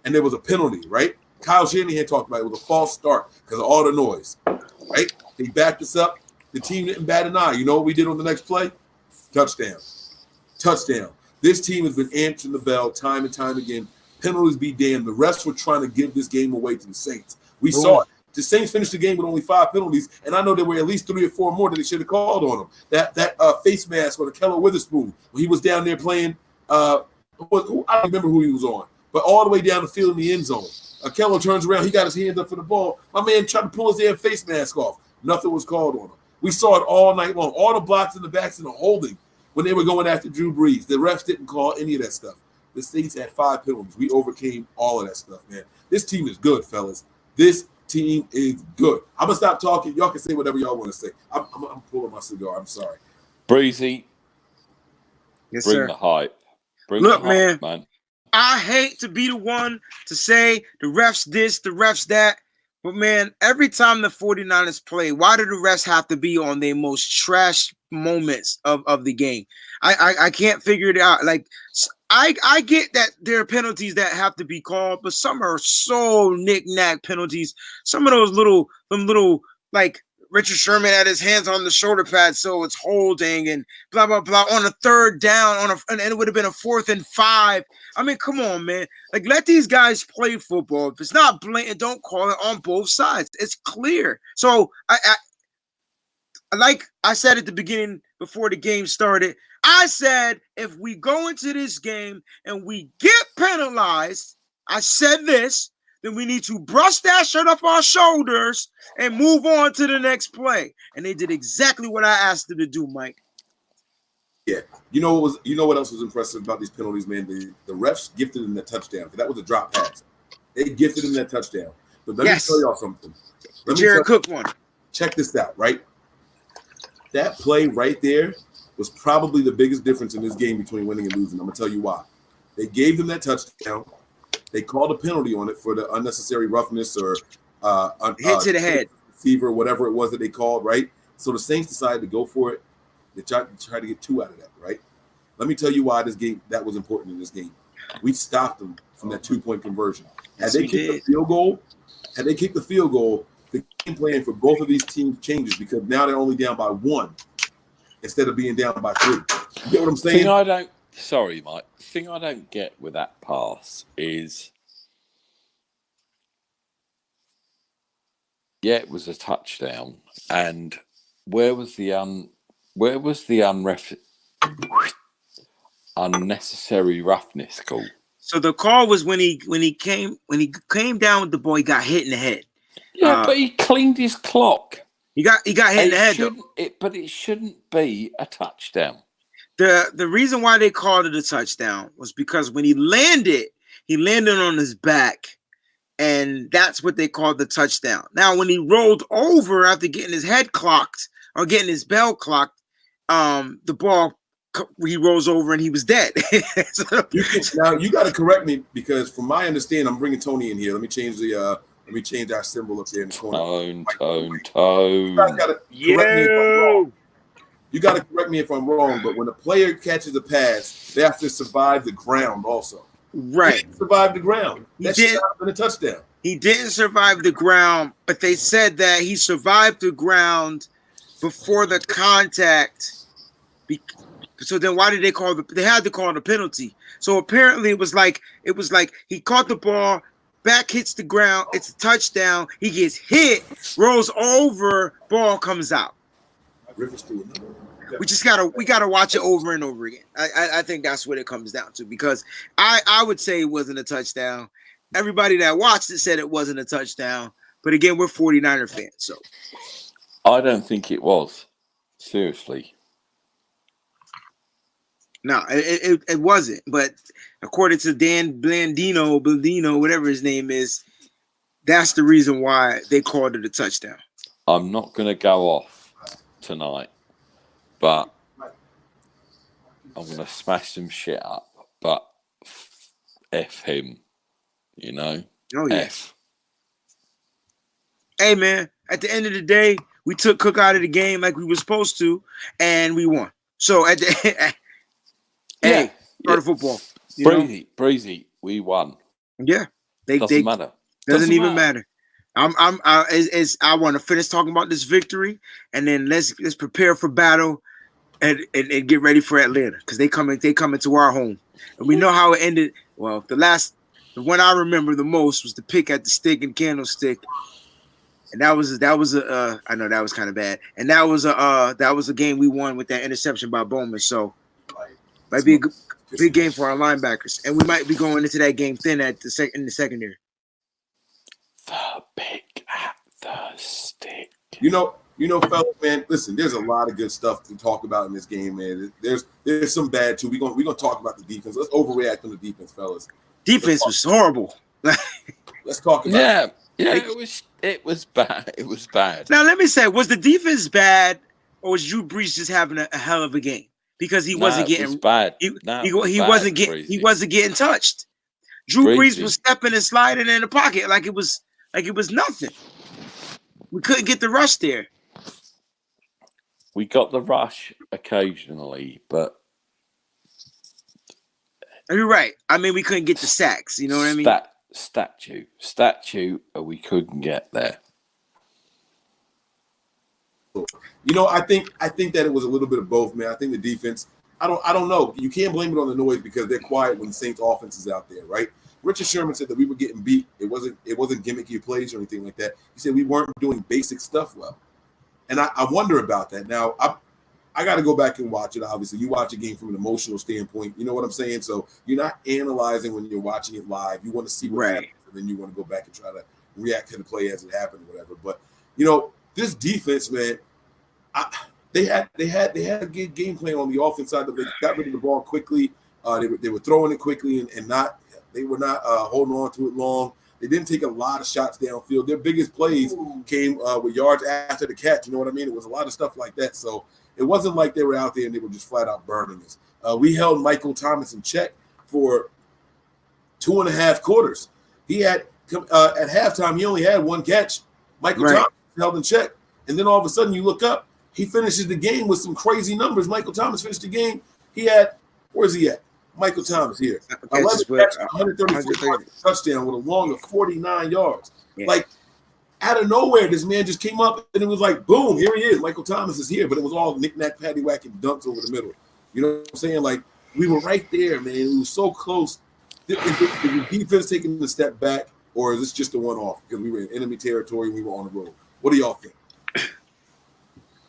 and there was a penalty, right? Kyle Shanahan talked about it. It was a false start because of all the noise, right? They backed us up. The team didn't bat an eye. You know what we did on the next play? Touchdown. This team has been answering the bell time and time again. Penalties be damned. The refs were trying to give this game away to the Saints. We saw it. The Saints finished the game with only 5 penalties, and I know there were at least 3 or 4 more that they should have called on them. That face mask on Akello Witherspoon when he was down there playing. I don't remember who he was on, but all the way down the field in the end zone. Akello turns around. He got his hands up for the ball. My man tried to pull his damn face mask off. Nothing was called on him. We saw it all night long. All the blocks in the backs and the holding when they were going after Drew Brees. The refs didn't call any of that stuff. The Saints had 5 penalties. We overcame all of that stuff, man. This team is good, fellas. This team is good. I'm going to stop talking. Y'all can say whatever y'all want to say. I'm pulling my cigar. I'm sorry. Breezy. Yes, bring sir. the hype. Look, the hype, man. I hate to be the one to say the refs this, the refs that. But, man, every time the 49ers play, why do the refs have to be on their most trash moments of the game? I can't figure it out. Like, I get that there are penalties that have to be called, but some are so knick-knack penalties. Some of those little, like, Richard Sherman had his hands on the shoulder pad, so it's holding and blah, blah, blah. On a 3rd down, and it would have been a 4th and 5. I mean, come on, man. Like, let these guys play football. If it's not blatant, don't call it on both sides. It's clear. So, like I said at the beginning before the game started, I said if we go into this game and we get penalized, I said this, then we need to brush that shirt off our shoulders and move on to the next play. And they did exactly what I asked them to do, Mike. Yeah. You know what else was impressive about these penalties, man? The refs gifted him that touchdown. That was a drop pass. They gifted him that touchdown. But let me tell y'all something. Jared Cook one. Check this out, right? That play right there was probably the biggest difference in this game between winning and losing. I'm going to tell you why. They gave them that touchdown. They called a penalty on it for the unnecessary roughness or hit to the head, receiver, whatever it was that they called, right? So the Saints decided to go for it. They tried to get 2 out of that, right? Let me tell you why that was important in this game. We stopped them from that 2-point conversion. Had they kicked the field goal, the game plan for both of these teams changes because now they're only down by 1 instead of being down by 3. You get what I'm saying? Sorry, Mike. The thing I don't get with that pass is, it was a touchdown, and where was the unnecessary roughness call? So the call was when he came down with the ball, he got hit in the head. Yeah, but he cleaned his clock. He got hit in the head. But it shouldn't be a touchdown. The reason why they called it a touchdown was because when he landed on his back, and that's what they called the touchdown. Now, when he rolled over after getting his head clocked or getting his bell clocked, the ball, he rolls over and he was dead. Now you got to correct me because from my understanding, I'm bringing Tony in here. Let me change our symbol up there in the corner. Tone. You got to correct me if I'm wrong, but when a player catches a pass, they have to survive the ground also. Right. He didn't survive the ground. That should not have been a touchdown. He didn't survive the ground, but they said that he survived the ground before the contact. So then why did they call they had to call the penalty? So apparently it was like he caught the ball, back hits the ground, it's a touchdown, he gets hit, rolls over, ball comes out. We gotta watch it over and over again. I think that's what it comes down to, because I would say it wasn't a touchdown. Everybody that watched it said it wasn't a touchdown. But again, we're 49er fans, so I don't think it was. Seriously. No, it wasn't. But according to Dan Blandino, whatever his name is, that's the reason why they called it a touchdown. I'm not going to go off tonight, but I'm going to smash some shit up. But F him, you know? Oh, yeah. F. Hey, man, at the end of the day, we took Cook out of the game like we were supposed to, and we won. So at the hey, part of football. Breezy, we won. Yeah, Doesn't matter. Doesn't even matter. I want to finish talking about this victory, and then let's prepare for battle, and get ready for Atlanta, because they coming to our home, and we know how it ended. Well, the one I remember the most was the pick at the stick and candlestick, and that was I know that was kind of bad, and that was a game we won with that interception by Bowman. So might be a big game for our linebackers, and we might be going into that game thin in the secondary. The pick at the stick. You know, fellas, man. Listen, there's a lot of good stuff to talk about in this game, man. There's some bad too. We're gonna talk about the defense. Let's overreact on the defense, fellas. Defense was horrible. Let's talk about it was bad. It was bad. Now let me say, was the defense bad, or was Drew Brees just having a hell of a game? Because he wasn't getting it was bad. He wasn't getting touched. Drew Brees was stepping and sliding in the pocket like it was nothing. We couldn't get the rush there. We got the rush occasionally, but you're right. I mean, we couldn't get the sacks. You know what I mean? Statue, we couldn't get there. You know, I think that it was a little bit of both, man. I think the defense, I don't know. You can't blame it on the noise because they're quiet when the Saints offense is out there, right? Richard Sherman said that we were getting beat. It wasn't gimmicky plays or anything like that. He said we weren't doing basic stuff well. And I wonder about that. Now, I got to go back and watch it, obviously. You watch a game from an emotional standpoint. You know what I'm saying? So you're not analyzing when you're watching it live. You want to see what happens, and then you want to go back and try to react to the play as it happened or whatever. But, you know, this defense, man, they had a good game plan on the offense side. They got rid of the ball quickly. They were throwing it quickly and they were not holding on to it long. They didn't take a lot of shots downfield. Their biggest plays came with yards after the catch. You know what I mean? It was a lot of stuff like that. So it wasn't like they were out there and they were just flat out burning us. We held Michael Thomas in check for 2.5 quarters. He had at halftime, he only had one catch. Michael Thomas held in check. And then all of a sudden you look up, he finishes the game with some crazy numbers. Michael Thomas finished the game. He had, where's he at? Michael Thomas here. 134 touchdown with a long of 49 yards. Yeah. Like, out of nowhere, this man just came up and it was like, boom, here he is. Michael Thomas is here. But it was all knick-knack, paddywhack, and dunks over the middle. You know what I'm saying? Like, we were right there, man. We were so close. Is the defense taking a step back, or is this just a one-off? Because we were in enemy territory and we were on the road. What do y'all think?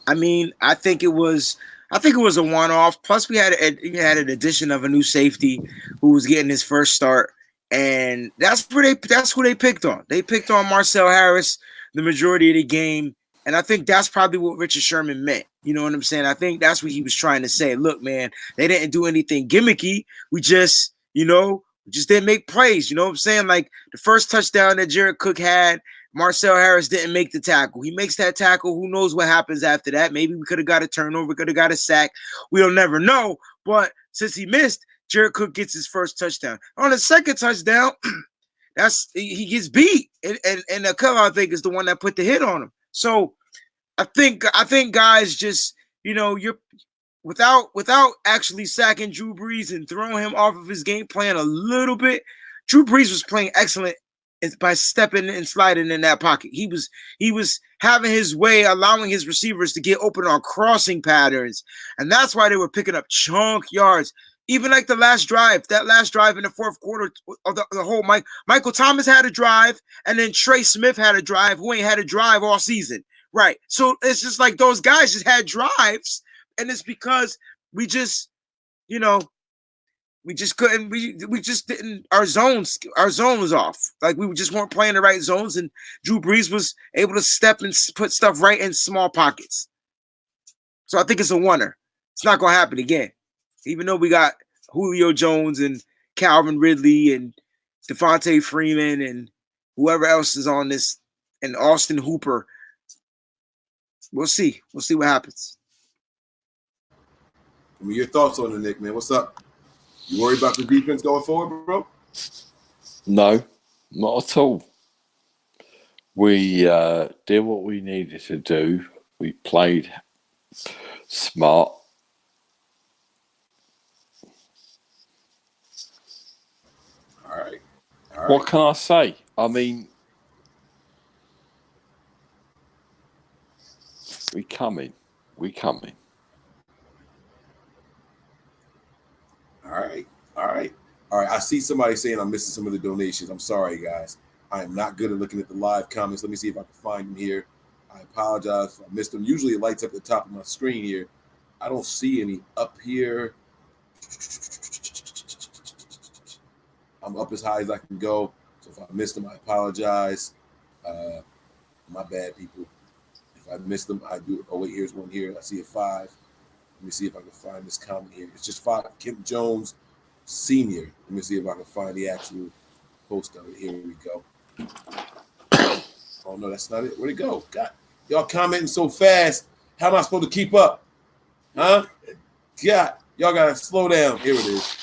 I mean, I think it was a one-off. Plus, we had an addition of a new safety who was getting his first start, and that's who they picked on. They picked on Marcel Harris the majority of the game, and I think that's probably what Richard Sherman meant. You know what I'm saying? I think that's what he was trying to say. Look, man, they didn't do anything gimmicky. We just didn't make plays. You know what I'm saying? Like the first touchdown that Jared Cook had, Marcel Harris didn't make the tackle. He makes that tackle. Who knows what happens after that? Maybe we could have got a turnover, could have got a sack. We'll never know. But since he missed, Jared Cook gets his first touchdown. On the second touchdown, he gets beat. And Akella, I think, is the one that put the hit on him. So I think guys just, you're without actually sacking Drew Brees and throwing him off of his game plan a little bit. Drew Brees was playing excellent by stepping and sliding in that pocket. He was having his way, allowing his receivers to get open on crossing patterns, and that's why they were picking up chunk yards. Even like that last drive in the fourth quarter of the whole Michael Thomas had a drive, and then Trey Smith had a drive, who ain't had a drive all season. Right. So it's just like those guys just had drives, and it's because we just, we just couldn't, we just didn't, our zone was off. Like we just weren't playing the right zones, and Drew Brees was able to step and put stuff right in small pockets. So I think it's a wonder. It's not going to happen again. Even though we got Julio Jones and Calvin Ridley and Devontae Freeman and whoever else is on this, and Austin Hooper. We'll see. We'll see what happens. I mean, your thoughts on it, Nick, man. What's up? You worried about the defense going forward, bro? No, not at all. We did what we needed to do. We played smart. All right. What can I say? I mean, we coming. All right. I see somebody saying I'm missing some of the donations. I'm sorry, guys. I am not good at looking at the live comments. Let me see if I can find them here. I apologize if I missed them. Usually it lights up at the top of my screen here. I don't see any up here. I'm up as high as I can go. So if I missed them, I apologize. My bad, people. If I missed them, I do. Oh, wait, here's one here. I see a 5. Let me see if I can find this comment here. It's just 5. Kim Jones Senior. Let me see if I can find the actual post of it. Here we go. Oh no, that's not it. Where'd it go? God, y'all commenting so fast. How am I supposed to keep up? Huh? God, y'all gotta slow down. Here it is.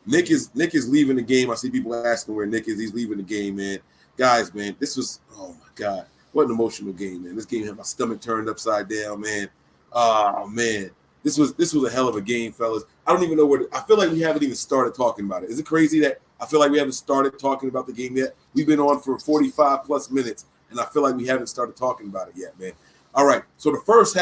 Nick is leaving the game. I see people asking where Nick is. He's leaving the game, man. Guys, man, this was, oh my God, what an emotional game, man. This game had my stomach turned upside down, man. Oh man. This was a hell of a game, fellas. I don't even know where I feel like we haven't even started talking about it. Is it crazy that I feel like we haven't started talking about the game yet? We've been on for 45 plus minutes, and I feel like we haven't started talking about it yet, man. All right, so the first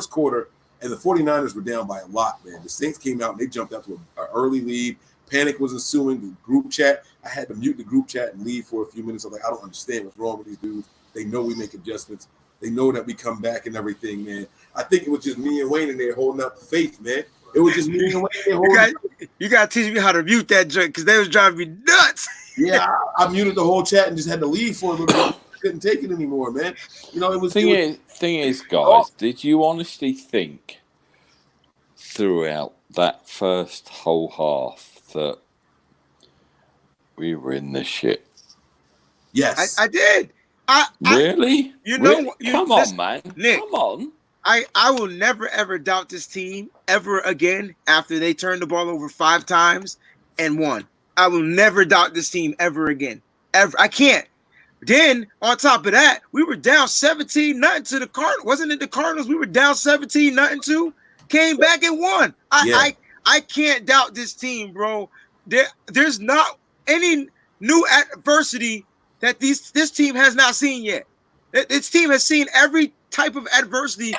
quarter, and the 49ers were down by a lot, man. The Saints came out and they jumped out to an early lead. Panic was ensuing. The group chat, I had to mute the group chat and leave for a few minutes. I was like, I don't understand what's wrong with these dudes. They know we make adjustments. They know that we come back and everything, man. I think it was just me and Wayne in there holding up the faith, man. It was just me and Wayne there holding You got to teach me how to mute that joint because they was driving me nuts. Yeah, I muted the whole chat and just had to leave for a little bit. Couldn't take it anymore, man. It was. Thing is, guys, did you honestly think throughout that first whole half that we were in the shit? Yes, I did. Really? Come on, man. Nick, come on. I will never, ever doubt this team ever again after they turned the ball over 5 times and won. I will never doubt this team ever again. Ever. I can't. Then, on top of that, we were down 17-0 to the Cardinals. Wasn't it the Cardinals? We were down 17-0 to? Came back and won. I can't doubt this team, bro. There's not any new adversity that this team has not seen yet. This team has seen every type of adversity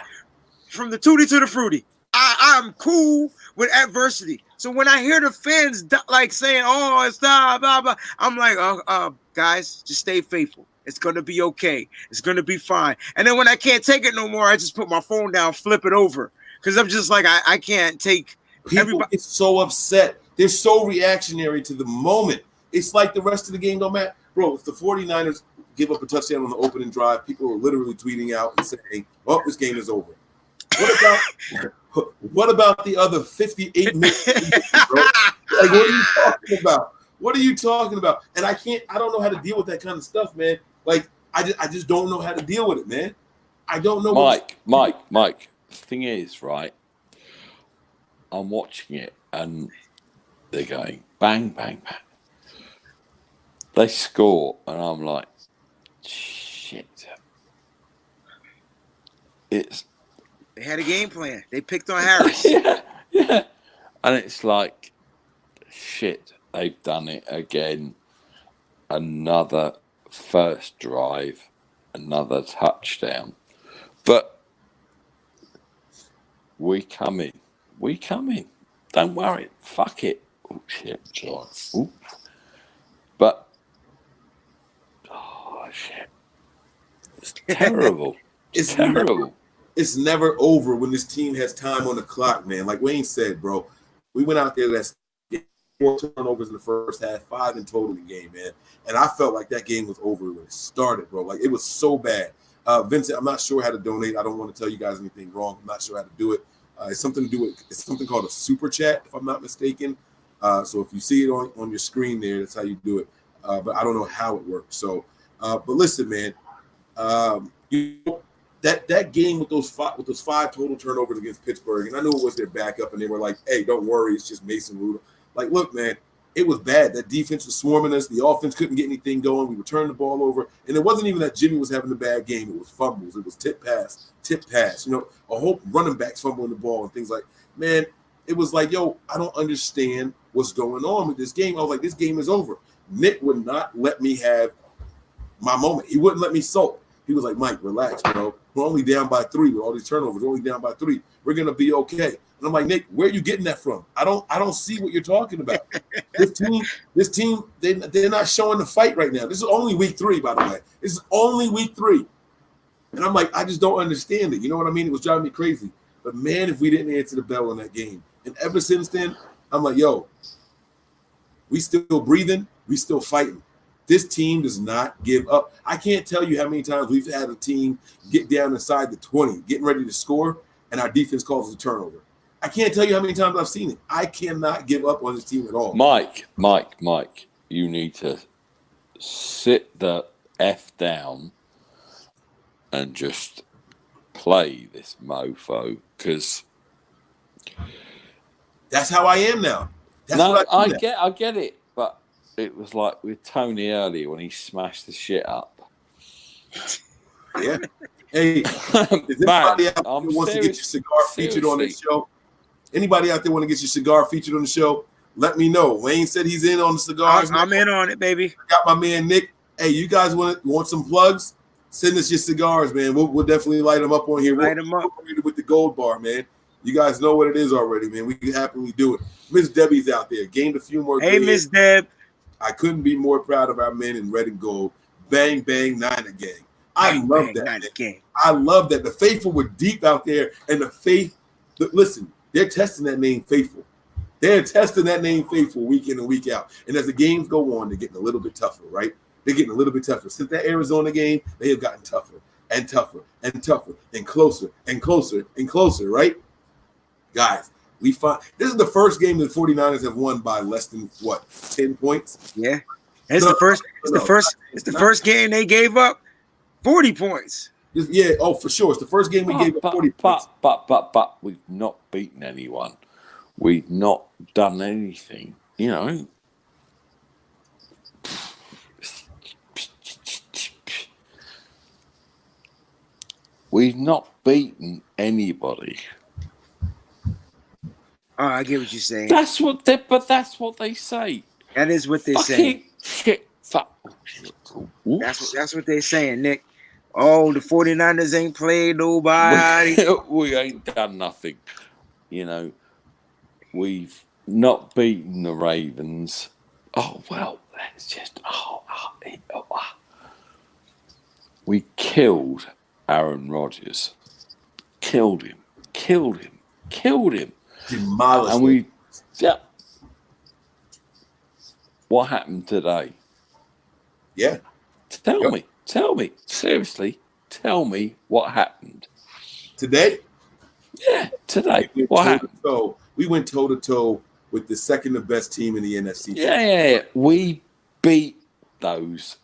from the tutti to the fruity. I'm cool with adversity. So when I hear the fans like saying, "Oh, it's blah blah blah," I'm like, guys, just stay faithful. It's gonna be okay. It's gonna be fine. And then when I can't take it no more, I just put my phone down, flip it over, because I'm just like, I can't take. People get so upset. They're so reactionary to the moment. It's like the rest of the game don't matter. Bro, if the 49ers give up a touchdown on the opening drive, people are literally tweeting out and saying, "Oh, this game is over." What about the other 58 minutes? Bro? Like, what are you talking about? What are you talking about? And I don't know how to deal with that kind of stuff, man. Like, I just don't know how to deal with it, man. I don't know. Mike. The thing is, right, I'm watching it and they're going bang, bang, bang. They score and I'm like, shit. They had a game plan. They picked on Harris. yeah. And it's like, shit. they've done it again. Another first drive, another touchdown. But we come in. Don't worry. Fuck it. Oh, shit. Ooh. But, oh, shit. It's terrible. It's terrible. It's never over when this team has time on the clock, man. Like Wayne said, bro, we went out there, that's 4 turnovers in the first half, 5 in total in the game, man. And I felt like that game was over when it started, bro. Like, it was so bad. Vincent, I'm not sure how to donate. I don't want to tell you guys anything wrong. I'm not sure how to do it. It's something called a super chat, if I'm not mistaken. So if you see it on your screen there, that's how you do it. But I don't know how it works. So, but listen, man, that game with those 5 total turnovers against Pittsburgh, and I knew it was their backup, and they were like, "Hey, don't worry, it's just Mason Rudolph." Like, look, man, it was bad. That defense was swarming us. The offense couldn't get anything going. We were turning the ball over, and it wasn't even that Jimmy was having a bad game. It was fumbles. It was tip pass. You know, a whole running backs fumbling the ball and things like. Man, it was like, yo, I don't understand what's going on with this game. I was like, this game is over. Nick would not let me have my moment. He wouldn't let me sulk. He was like, Mike, relax, bro. We're only down by 3 with all these turnovers. We're only down by 3. We're gonna be okay. And I'm like, Nick, where are you getting that from? I don't see what you're talking about. This team, they're not showing the fight right now. This is only week 3, by the way. This is only week 3. And I'm like, I just don't understand it. You know what I mean? It was driving me crazy. But man, if we didn't answer the bell in that game. And ever since then, I'm like, yo, we still breathing, we still fighting. This team does not give up. I can't tell you how many times we've had a team get down inside the 20, getting ready to score, and our defense calls a turnover. I can't tell you how many times I've seen it. I cannot give up on this team at all. Mike, you need to sit the F down and just play this mofo, because that's how I am now. I get it, but it was like with Tony earlier when he smashed the shit up. Yeah. Hey, is anybody out there wants to get your cigar featured on this show? Anybody out there want to get your cigar featured on the show? Let me know. Wayne said he's in on the cigars. I'm in on it, baby. I got my man Nick. Hey, you guys want some plugs? Send us your cigars, man. We'll definitely light them up on here. Light them up with the gold bar, man. You guys know what it is already, man. We can happily do it. Miss Debbie's out there. Gained a few more. Hey, Miss Deb. I couldn't be more proud of our men in red and gold. Bang, bang, Niner gang. I love that. I love that. The faithful were deep out there, and the faith. Listen, they're testing that name faithful. They're testing that name faithful week in and week out. And as the games go on, they're getting a little bit tougher, right? They're getting a little bit tougher. Since that Arizona game, they have gotten tougher and tougher and tougher and closer and closer and closer, right? Guys, this is the first game that the 49ers have won by less than 10 points? Yeah. It's the first game they gave up 40 points. Yeah, for sure. It's the first game we gave up 40 points. But we've not beaten anyone. We've not done anything, you know. We've not beaten anybody. Oh, I get what you're saying. That's what they say. That is what they're saying. Shit. Fuck. That's what they're saying, Nick. Oh, the 49ers ain't played nobody. We ain't done nothing. You know, we've not beaten the Ravens. Oh, well, that's just... We killed Aaron Rodgers. Killed him. Demolished and we... Yeah. What happened today? Yeah. Tell me. Seriously, tell me what happened. Today? Yeah, today. What happened? We went toe-to-toe with the second best team in the NFC. Yeah. We beat those.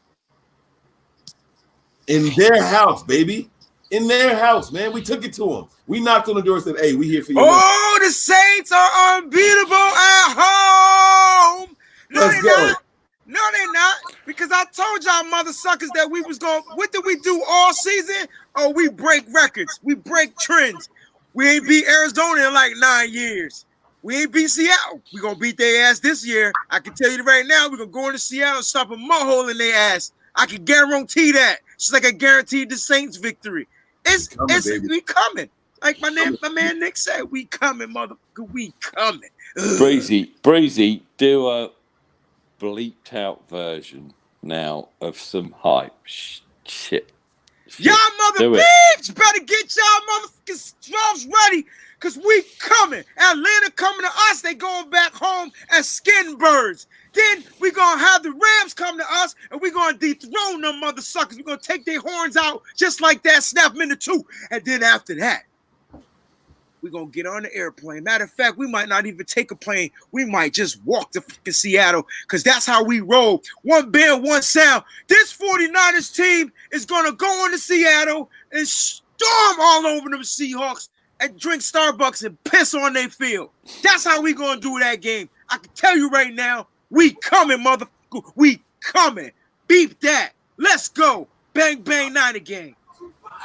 In their house, baby. In their house, man. We took it to them. We knocked on the door and said, hey, we here for you. Oh, the Saints are unbeatable at home. Let's go. No, they're not. Because I told y'all mother suckers that we was going. What did we do all season? Oh, we break records. We break trends. We ain't beat Arizona in like 9 years. We ain't beat Seattle. We're going to beat their ass this year. I can tell you right now, we're going to go into Seattle and stop a mud hole in their ass. I can guarantee that. Just like I guaranteed the Saints victory. We coming. Like my man Nick said, we coming, motherfucker. We coming. Breezy, do a bleeped out version now of some hype shit. Y'all mother beeps better get y'all motherfucking drums ready, because we coming. Atlanta coming to us. They going back home as skin birds. Then we going to have the Rams come to us, and we going to dethrone them mother suckers. We're going to take their horns out just like that, snap them into two. And then after that, we're going to get on the airplane. Matter of fact, we might not even take a plane. We might just walk to fucking Seattle, because that's how we roll. One band, one sound. This 49ers team is going to go into Seattle and storm all over them Seahawks and drink Starbucks and piss on their field. That's how we going to do that game. I can tell you right now, we coming, motherfucker. We coming. Beep that. Let's go. Bang, bang, Niner game.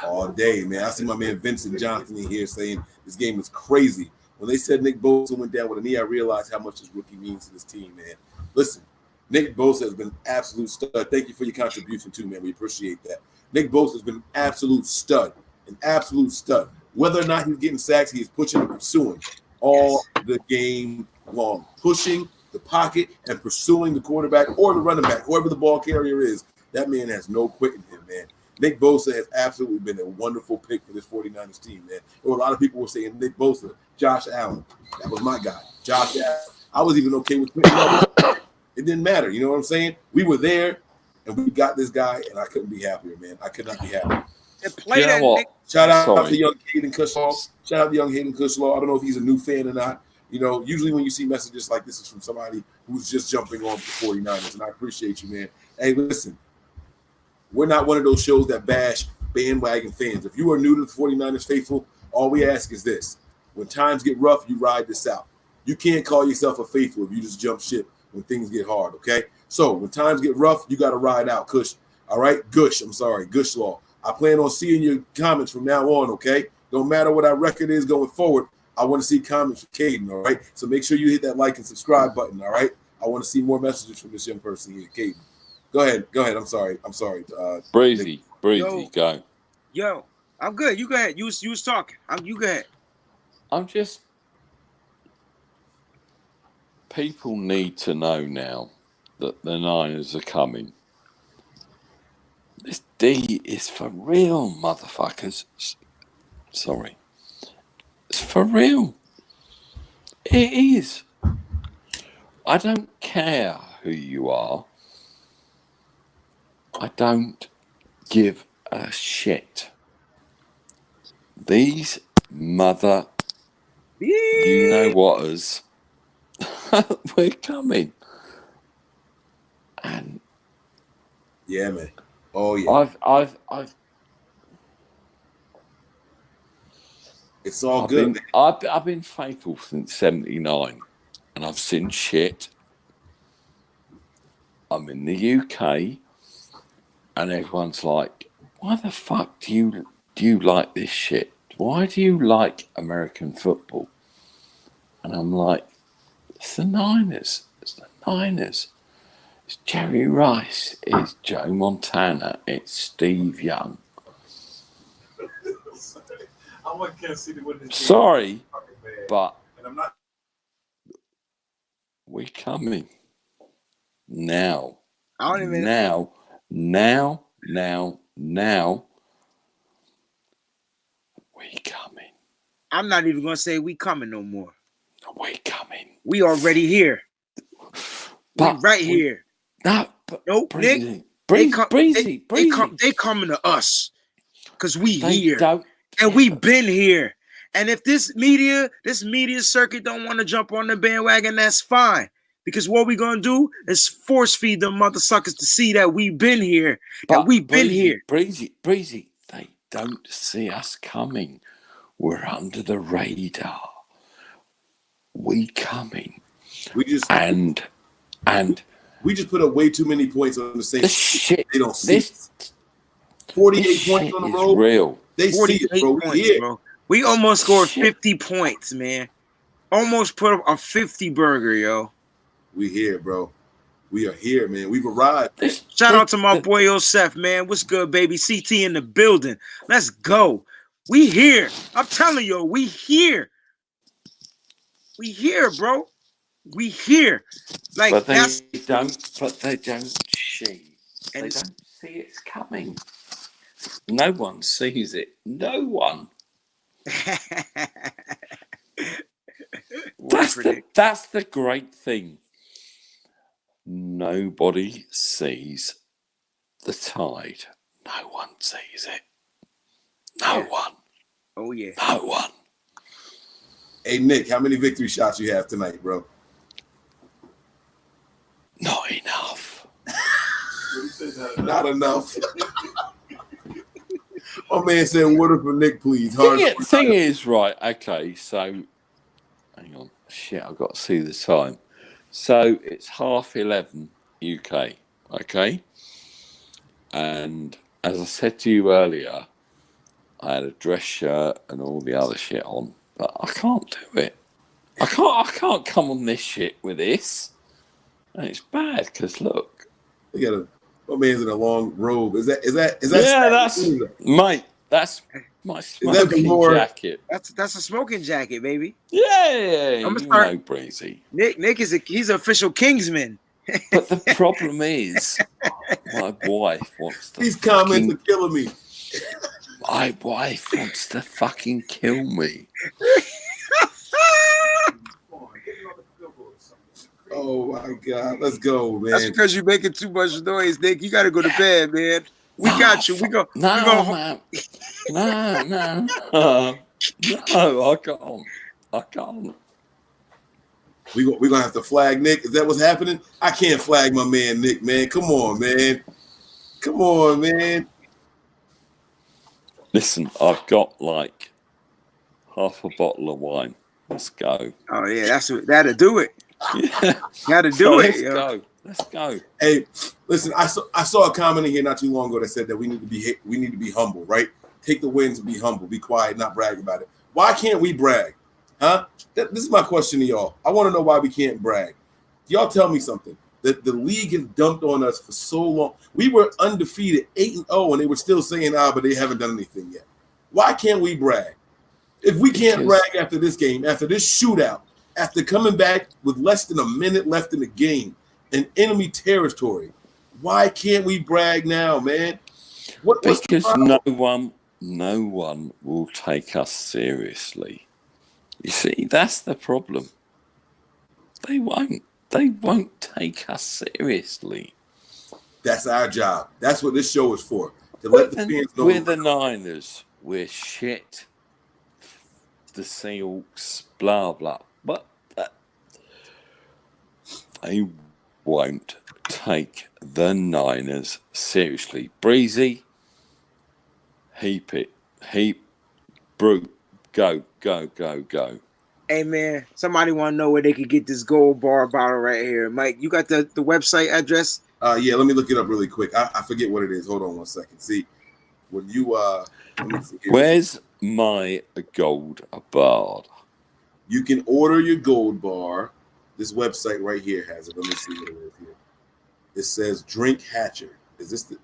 All day, man. I see my man Vincent Johnson in here saying this game is crazy. When they said Nick Bosa went down with a knee, I realized how much this rookie means to this team, man. Listen, Nick Bosa has been absolute stud. Thank you for your contribution too, man. We appreciate that. Nick Bosa has been an absolute stud. Whether or not he's getting sacks, he is pushing and pursuing all the game long. Pushing the pocket and pursuing the quarterback or the running back, whoever the ball carrier is. That man has no quitting him, man. Nick Bosa has absolutely been a wonderful pick for this 49ers team, man. There were a lot of people were saying Nick Bosa, Josh Allen. That was my guy, Josh Allen. I was even okay with Quentin Love. It didn't matter. You know what I'm saying? We were there, and we got this guy, and I couldn't be happier, man. I could not be happier. Shout out to young Hayden Cushlaw. I don't know if he's a new fan or not. You know, usually when you see messages like this, is from somebody who's just jumping on the 49ers, and I appreciate you, man. Hey, listen. We're not one of those shows that bash bandwagon fans. If you are new to the 49ers faithful, all we ask is this. When times get rough, you ride this out. You can't call yourself a faithful if you just jump ship when things get hard, okay? So when times get rough, you got to ride out, Gush. All right? Gush Law. I plan on seeing your comments from now on, okay? Don't matter what our record is going forward. I want to see comments from Caden, all right? So make sure you hit that like and subscribe button, all right? I want to see more messages from this young person here, Caden. Go ahead. I'm sorry. Breezy, go. Yo, I'm good. You go ahead. You was talking. You go ahead. I'm just. People need to know now that the Niners are coming. This D is for real, motherfuckers. Sorry. It's for real. It is. I don't care who you are. I don't give a shit. These mother, you know whaters, we're coming. And yeah, man. Oh yeah. I've. It's all good. I've been faithful since '79, and I've seen shit. I'm in the UK. And everyone's like, why the fuck do you like this shit? Why do you like American football? And I'm like, it's the Niners. It's Jerry Rice. It's Joe Montana. It's Steve Young. Sorry, but we're coming now. Now, we coming. I'm not even gonna say we coming no more. We coming. We already here. But here. Nope, Nick. Breezy. They coming to us because we here and we been here. And if this media circuit don't want to jump on the bandwagon, that's fine. Because what we gonna do is force feed them mother suckers to see that we've been here. And we've been here. Breezy, they don't see us coming. We're under the radar. We coming. We just put up way too many points on the same shit. They don't see 48 points on the road. Real. They see it, bro. Points, bro. We almost scored 50 points, man. almost put up a 50 burger, yo. We here, bro. We are here, man. We've arrived. Shout out to my boy Yosef, man. What's good, baby? CT in the building. Let's go. We here. I'm telling you, we here. We here, bro. We here. Like but they don't see. They don't see it's coming. No one sees it. No one. That's the great thing. Nobody sees the tide. No one sees it. No one. Oh yeah. No one. Hey Nick, how many victory shots you have tonight, bro? Not enough. Not enough. My man said, "Water for Nick, please." Thing is, right? Okay, so hang on. Shit, I've got to see the time. So it's 11:30 UK. Okay, and as I said to you earlier, I had a dress shirt and all the other shit on, but I can't do it. I can't come on this shit with this, and it's bad because look, my man's in a long robe. Is that? Yeah, that's mate. That's my smoking jacket. That's a smoking jacket, baby. Yeah. I'm gonna Breezy. Nick he's an official Kingsman. But the problem is, my wife wants to. These comments are killing me. My wife wants to fucking kill me. Oh my God, let's go, man. That's because you're making too much noise, Nick. You got to go to bed, man. We got you. We go. Man. No, I can't. We're gonna have to flag Nick. Is that what's happening? I can't flag my man Nick, man. Come on, man. Listen, I've got like half a bottle of wine. Let's go. Oh yeah, that'll do it. Yeah, gotta do it. Let's go. Hey, listen, I saw a comment in here not too long ago that said that we need to be humble, right? Take the wins and be humble, be quiet, not brag about it. Why can't we brag? Huh? This is my question to y'all. I want to know why we can't brag. Y'all tell me something. The league has dumped on us for so long. We were undefeated 8-0, and they were still saying, but they haven't done anything yet. Why can't we brag? If we can't brag after this game, after this shootout, after coming back with less than a minute left in the game, in enemy territory, why can't we brag now, man? Because no one will take us seriously. You see, that's the problem. They won't take us seriously. That's our job. That's what this show is for. To let the fans know. We're the Niners. We're shit. The Seahawks, blah, blah. But they won't take the Niners seriously. Breezy, brute, go. Hey man, somebody want to know where they could get this gold bar bottle right here. Mike, you got the website address? Yeah, let me look it up really quick. I forget what it is. Hold on one second. See, when you let me see here. Where's my gold bar? You can order your gold bar. This website right here has it. Let me see what it is here. It says Drink Hatcher. Is this the?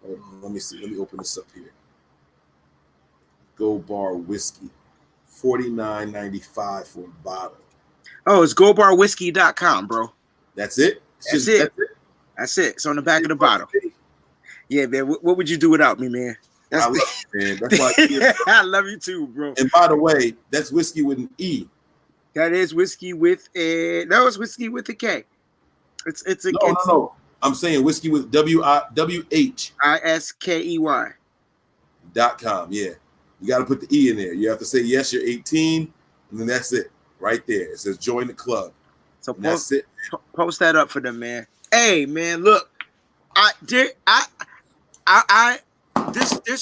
Hold on, let me see. Let me open this up here. Gold Bar whiskey, $49.95 for a bottle. Oh, it's goldbarwhiskey.com, bro. That's it. That's it. It's on the back of the bottle. Yeah, man. What would you do without me, man? I love you, man. That's why I love you too, bro. And by the way, that's whiskey with an E. That is whiskey with a. That was whiskey with a K. It's a. No. I'm saying whiskey with WHISKEY.com. Yeah, you got to put the E in there. You have to say yes, you're 18, and then that's it. Right there, it says join the club. So that's it. Post that up for them, man. Hey, man, look, there's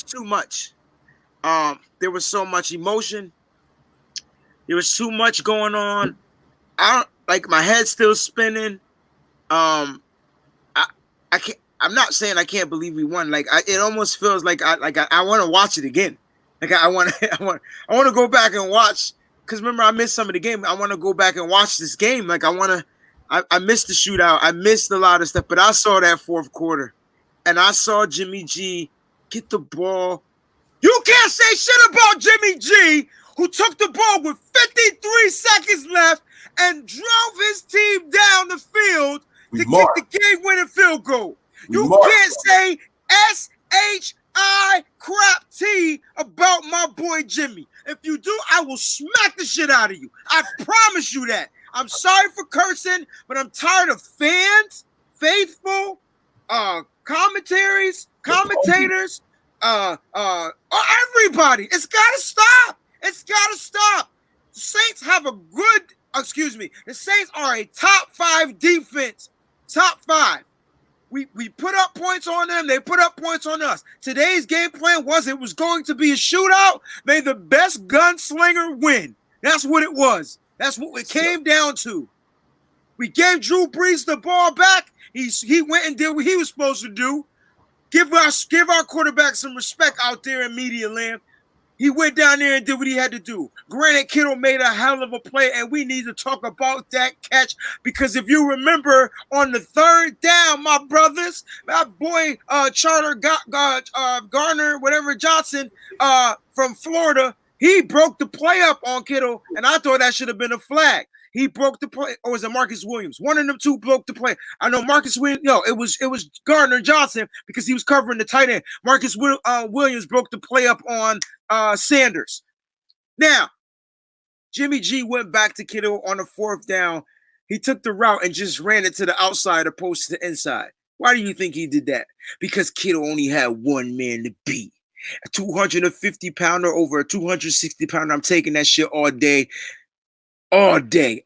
too much. There was so much emotion. There was too much going on. My head's still spinning. I can't. I'm not saying I can't believe we won. It almost feels like I want to watch it again. I want to go back and watch because remember I missed some of the game. I want to go back and watch this game. Like I missed the shootout. I missed a lot of stuff, but I saw that fourth quarter, and I saw Jimmy G get the ball. You can't say shit about Jimmy G, who took the ball with 53 seconds left and drove his team down the field to kick the game-winning field goal. You can't say S-H-I crap T about my boy Jimmy. If you do, I will smack the shit out of you. I promise you that. I'm sorry for cursing, but I'm tired of fans, faithful, commentators, everybody. It's gotta stop. It's gotta stop. The Saints have a good, the Saints are a top 5 defense. Top 5. We put up points on them. They put up points on us. Today's game plan was it was going to be a shootout. May the best gunslinger win. That's what it was. That's what it came down to. We gave Drew Brees the ball back. He went and did what he was supposed to do. Give our quarterback some respect out there in media land. He went down there and did what he had to do. Granted, Kittle made a hell of a play, and we need to talk about that catch because if you remember on the third down, my brothers, that boy Garner, whatever Johnson from Florida, he broke the play up on Kittle, and I thought that should have been a flag. He broke the play, or was it Marcus Williams? One of them two broke the play. I know Marcus Williams. No, it was Gardner Johnson because he was covering the tight end. Marcus Williams broke the play up on Sanders. Now, Jimmy G went back to Kittle on the fourth down. He took the route and just ran it to the outside opposed to the inside. Why do you think he did that? Because Kittle only had one man to beat. A 250-pounder over a 260-pounder. I'm taking that shit all day,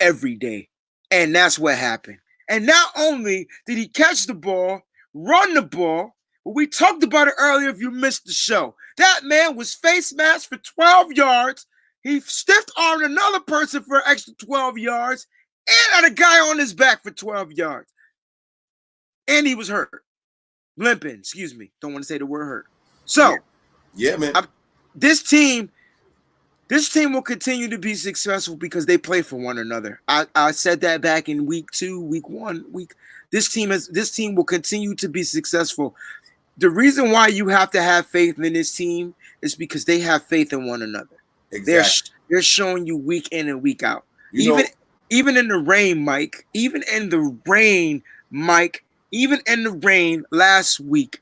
every day. And that's what happened. And not only did he catch the ball, run the ball, but we talked about it earlier if you missed the show. That man was face masked for 12 yards. He stiff-armed another person for an extra 12 yards and had a guy on his back for 12 yards. And he was hurt. Limping, excuse me. Don't want to say the word hurt. So, yeah, man. This team will continue to be successful because they play for one another. I said that back in week 2, week 1, this team will continue to be successful. The reason why you have to have faith in this team is because they have faith in one another. Exactly. They're showing you week in and week out. Even in the rain, Mike. Even in the rain last week,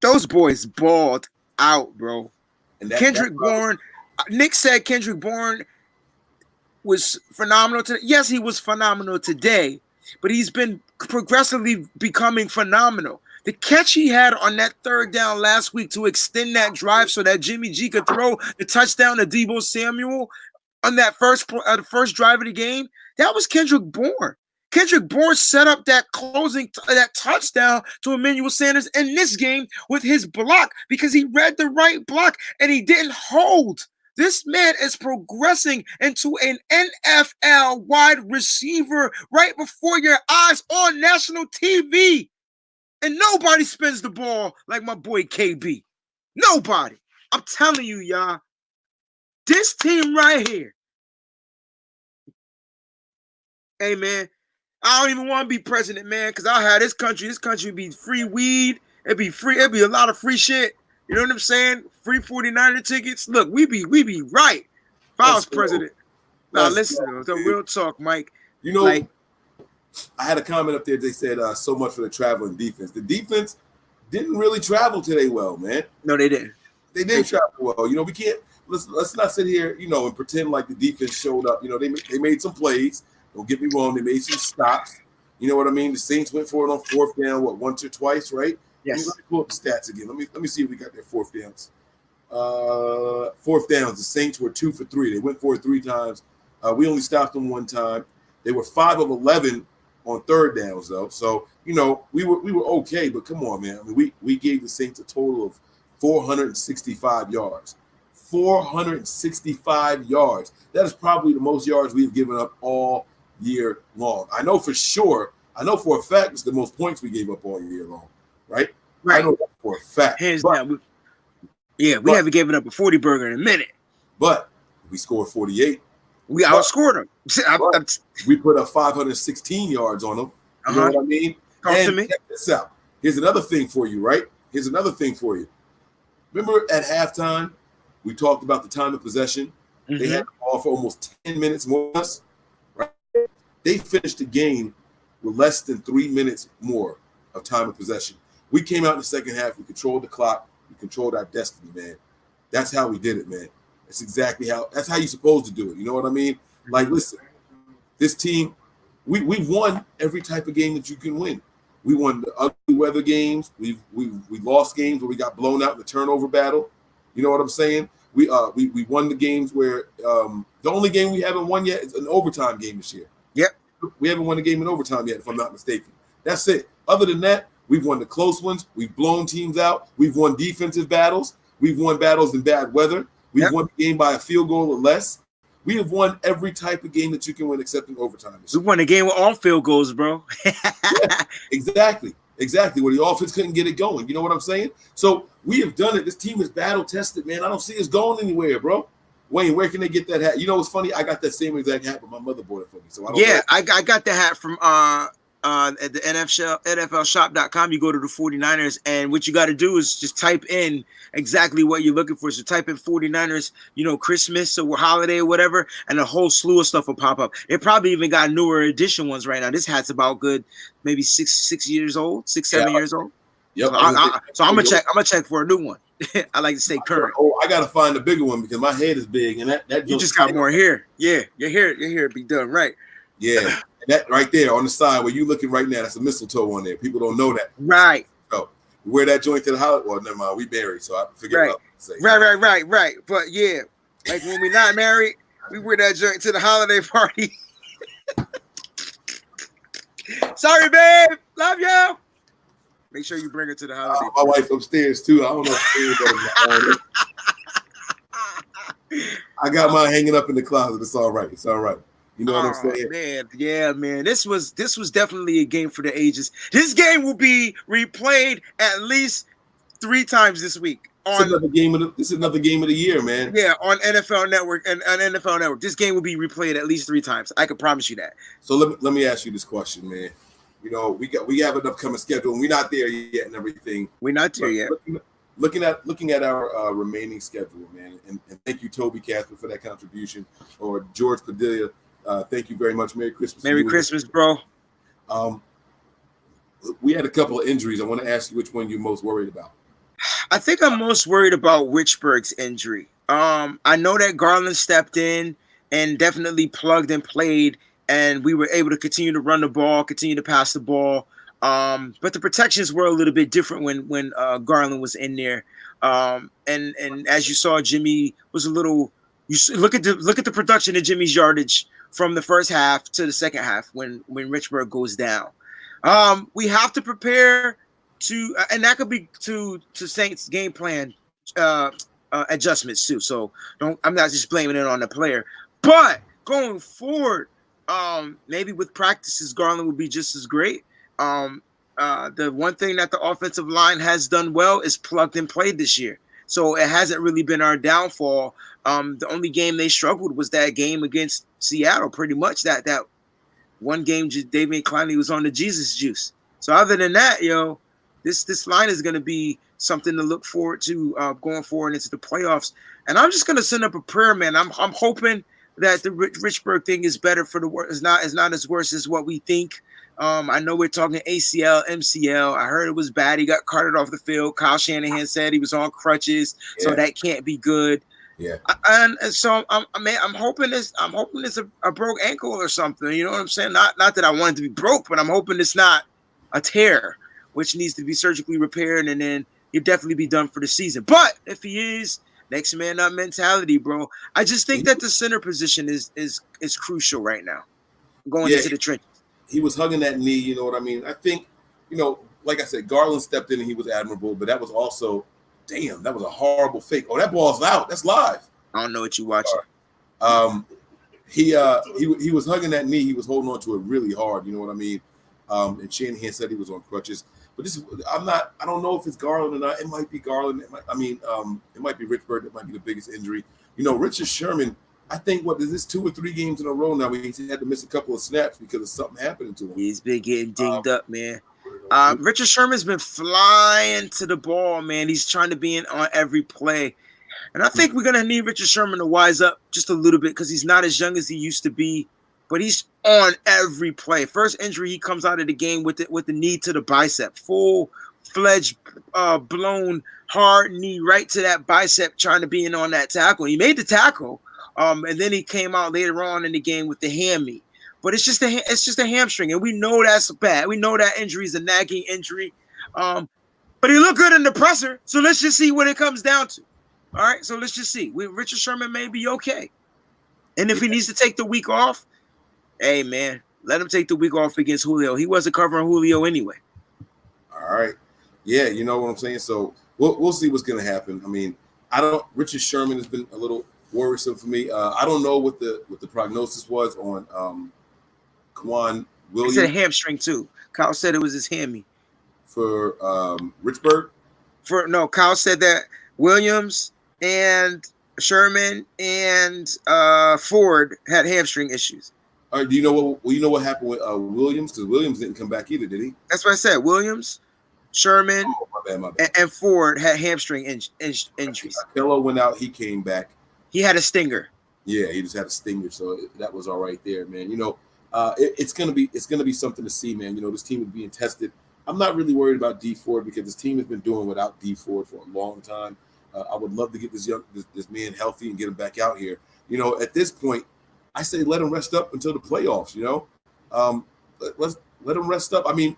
those boys balled out, bro. And Kendrick Bourne, Nick said Kendrick Bourne was phenomenal today. Yes, he was phenomenal today, but he's been progressively becoming phenomenal. The catch he had on that third down last week to extend that drive so that Jimmy G could throw the touchdown to Deebo Samuel on that first drive of the game, that was Kendrick Bourne. Kendrick Bourne set up that that touchdown to Emmanuel Sanders in this game with his block because he read the right block and he didn't hold. This man is progressing into an NFL wide receiver right before your eyes on national TV. And nobody spins the ball like my boy KB. Nobody. I'm telling you, y'all. This team right here. Hey, man. I don't even want to be president, man, because I'll have this country be free weed. It'd be a lot of free shit. You know what I'm saying? Free 49er tickets. Look, we be right. If I was president. Now listen, the real talk, Mike. You know, I had a comment up there. They said so much for the traveling defense. The defense didn't really travel today well, man. No, they didn't. They didn't travel well. You know, we can't let's not sit here, and pretend like the defense showed up. You know, they made some plays. Don't get me wrong, they made some stops. You know what I mean? The Saints went for it on fourth down, once or twice, right? Yes. Let me pull up the stats again. Let me see if we got their fourth downs. Fourth downs, the Saints were 2 for 3. They went for it 3 times. We only stopped them 1 time. They were 5 of 11 on third downs, though. So, we were okay, but come on, man. I mean, we gave the Saints a total of 465 yards. 465 yards. That is probably the most yards we've given up all year long. I know for a fact it's the most points we gave up all year long, right? I know that for a fact. Hands down. We haven't given up a 40 burger in a minute. But We scored 48. We outscored them. We put up 516 yards on them. You know what I mean? Talk to me. Check this out. Here's another thing for you, right? Here's another thing for you. Remember at halftime, we talked about the time of possession. They had the ball for almost 10 minutes more than us, right? They finished the game with less than 3 minutes more of time of possession. We came out in the second half. We controlled the clock. We controlled our destiny, man. That's how we did it, man. That's exactly that's how you're supposed to do it. You know what I mean? Like, listen, this team, we've won every type of game that you can win. We won the ugly weather games. We lost games where we got blown out in the turnover battle. You know what I'm saying? We won the games where the only game we haven't won yet is an overtime game this year. Yep. We haven't won a game in overtime yet, if I'm not mistaken. That's it. Other than that, we've won the close ones. We've blown teams out. We've won defensive battles. We've won battles in bad weather. We've won the game by a field goal or less. We have won every type of game that you can win except in overtime. We won a game with all field goals, bro. Yeah, exactly. Where the offense couldn't get it going. You know what I'm saying? So we have done it. This team is battle tested, man. I don't see us going anywhere, bro. Wayne, where can they get that hat? You know what's funny? I got that same exact hat, but my mother bought it for me. So I got the hat from at the NFLshop.com. You go to the 49ers, and what you got to do is just type in exactly what you're looking for. So type in 49ers, Christmas or holiday or whatever, and a whole slew of stuff will pop up. It probably even got newer edition ones right now. This hat's about good, maybe 6 years old, 7 years old. Yep. So I'm gonna check for a new one. I like to stay current. I gotta find a bigger one because my head is big, and that you just got more hair. Yeah, your hair be done right. Yeah. That right there on the side where you looking right now, that's a mistletoe on there. People don't know that. Right. So we wear that joint to the holiday. Well, never mind. We married, so I forget what I was say. Right. But yeah, like when we're not married, we wear that joint to the holiday party. Sorry, babe. Love you. Make sure you bring her to the holiday party. My wife upstairs too. I don't know if I got mine hanging up in the closet. It's all right. You know what I'm saying? Man, yeah, man. This was definitely a game for the ages. This game will be replayed at least 3 times this week. This is another game of the year, man. Yeah, on NFL Network and on NFL Network. This game will be replayed at least 3 times. I can promise you that. So let me ask you this question, man. We have an upcoming schedule, and we're not there yet and everything. We're not there yet. Looking at our remaining schedule, man, and thank you, Toby Casper, for that contribution, or George Padilla. Thank you very much. Merry Christmas. Merry Christmas, bro. We had a couple of injuries. I want to ask you which one you're most worried about. I think I'm most worried about Richburg's injury. I know that Garland stepped in and definitely plugged and played, and we were able to continue to run the ball, continue to pass the ball. But the protections were a little bit different when Garland was in there. And as you saw, Jimmy was a little. You look at the production of Jimmy's yardage from the first half to the second half when Richburg goes down. We have to prepare to, and that could be to Saints game plan adjustments too. So I'm not just blaming it on the player, but going forward, maybe with practices, Garland will be just as great. The one thing that the offensive line has done well is plugged and played this year. So it hasn't really been our downfall. The only game they struggled was that game against Seattle, pretty much. That one game David Clowney was on the Jesus juice. So other than that, this line is going to be something to look forward to going forward into the playoffs. And I'm just going to send up a prayer, man. I'm hoping that the Richburg thing is better for the worse. It's not as worse as what we think. I know we're talking ACL, MCL. I heard it was bad. He got carted off the field. Kyle Shanahan said he was on crutches, so that can't be good. Yeah. And so I'm hoping it's a broke ankle or something. You know what I'm saying? Not that I want it to be broke, but I'm hoping it's not a tear, which needs to be surgically repaired, and then he'll definitely be done for the season. But if he is, next man up mentality, bro. I just think that the center position is crucial right now, going into the trenches. He was hugging that knee, you know what I mean? I think, like I said, Garland stepped in and he was admirable, but that was also, that was a horrible fake. Oh, that ball's out. That's live. I don't know what you're watching. He was hugging that knee. He was holding on to it really hard, you know what I mean? And Shanahan said he was on crutches. But I don't know if it's Garland or not. It might be Garland. It might be Richburg. That might be the biggest injury. Richard Sherman I think what is this 2 or 3 games in a row now? We had to miss a couple of snaps because of something happening to him. He's been getting dinged up, man. Richard Sherman's been flying to the ball, man. He's trying to be in on every play. And I think we're going to need Richard Sherman to wise up just a little bit because he's not as young as he used to be, but he's on every play. First injury, he comes out of the game with the knee to the bicep, full-fledged, blown, hard knee right to that bicep trying to be in on that tackle. He made the tackle, and then he came out later on in the game with the hammy. But it's just a hamstring, and we know that's bad. We know that injury is a nagging injury. But he looked good in the presser, so let's just see what it comes down to. All right, so let's just see. Richard Sherman may be okay. And if he needs to take the week off, hey, man, let him take the week off against Julio. He wasn't covering Julio anyway. All right. Yeah, you know what I'm saying? So we'll see what's going to happen. I mean, Richard Sherman has been a little worrisome for me. I don't know what the prognosis was on Quan Williams. He said hamstring, too. Kyle said it was his hammy. For Richburg? Kyle said that Williams and Sherman and Ford had hamstring issues. All right, do you know what happened with Williams? Because Williams didn't come back either, did he? That's what I said. Williams, Sherman, my bad. And Ford had hamstring injuries. Kello went out. He came back. He had a stinger. Yeah, he just had a stinger, so that was all right there, man. You know, it's gonna be something to see, man. You know, this team is being tested. I'm not really worried about D Ford because this team has been doing without D Ford for a long time. I would love to get this man healthy and get him back out here. You know, at this point, I say let him rest up until the playoffs. You know, let him rest up. I mean,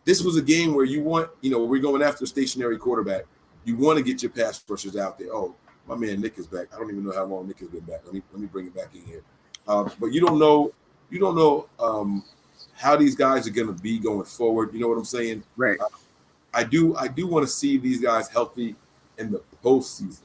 this was a game where we're going after a stationary quarterback. You want to get your pass rushers out there. Oh, my man Nick is back. I don't even know how long Nick has been back. Let me bring it back in here. But you don't know how these guys are going to be going forward. You know what I'm saying? Right. I do want to see these guys healthy in the postseason.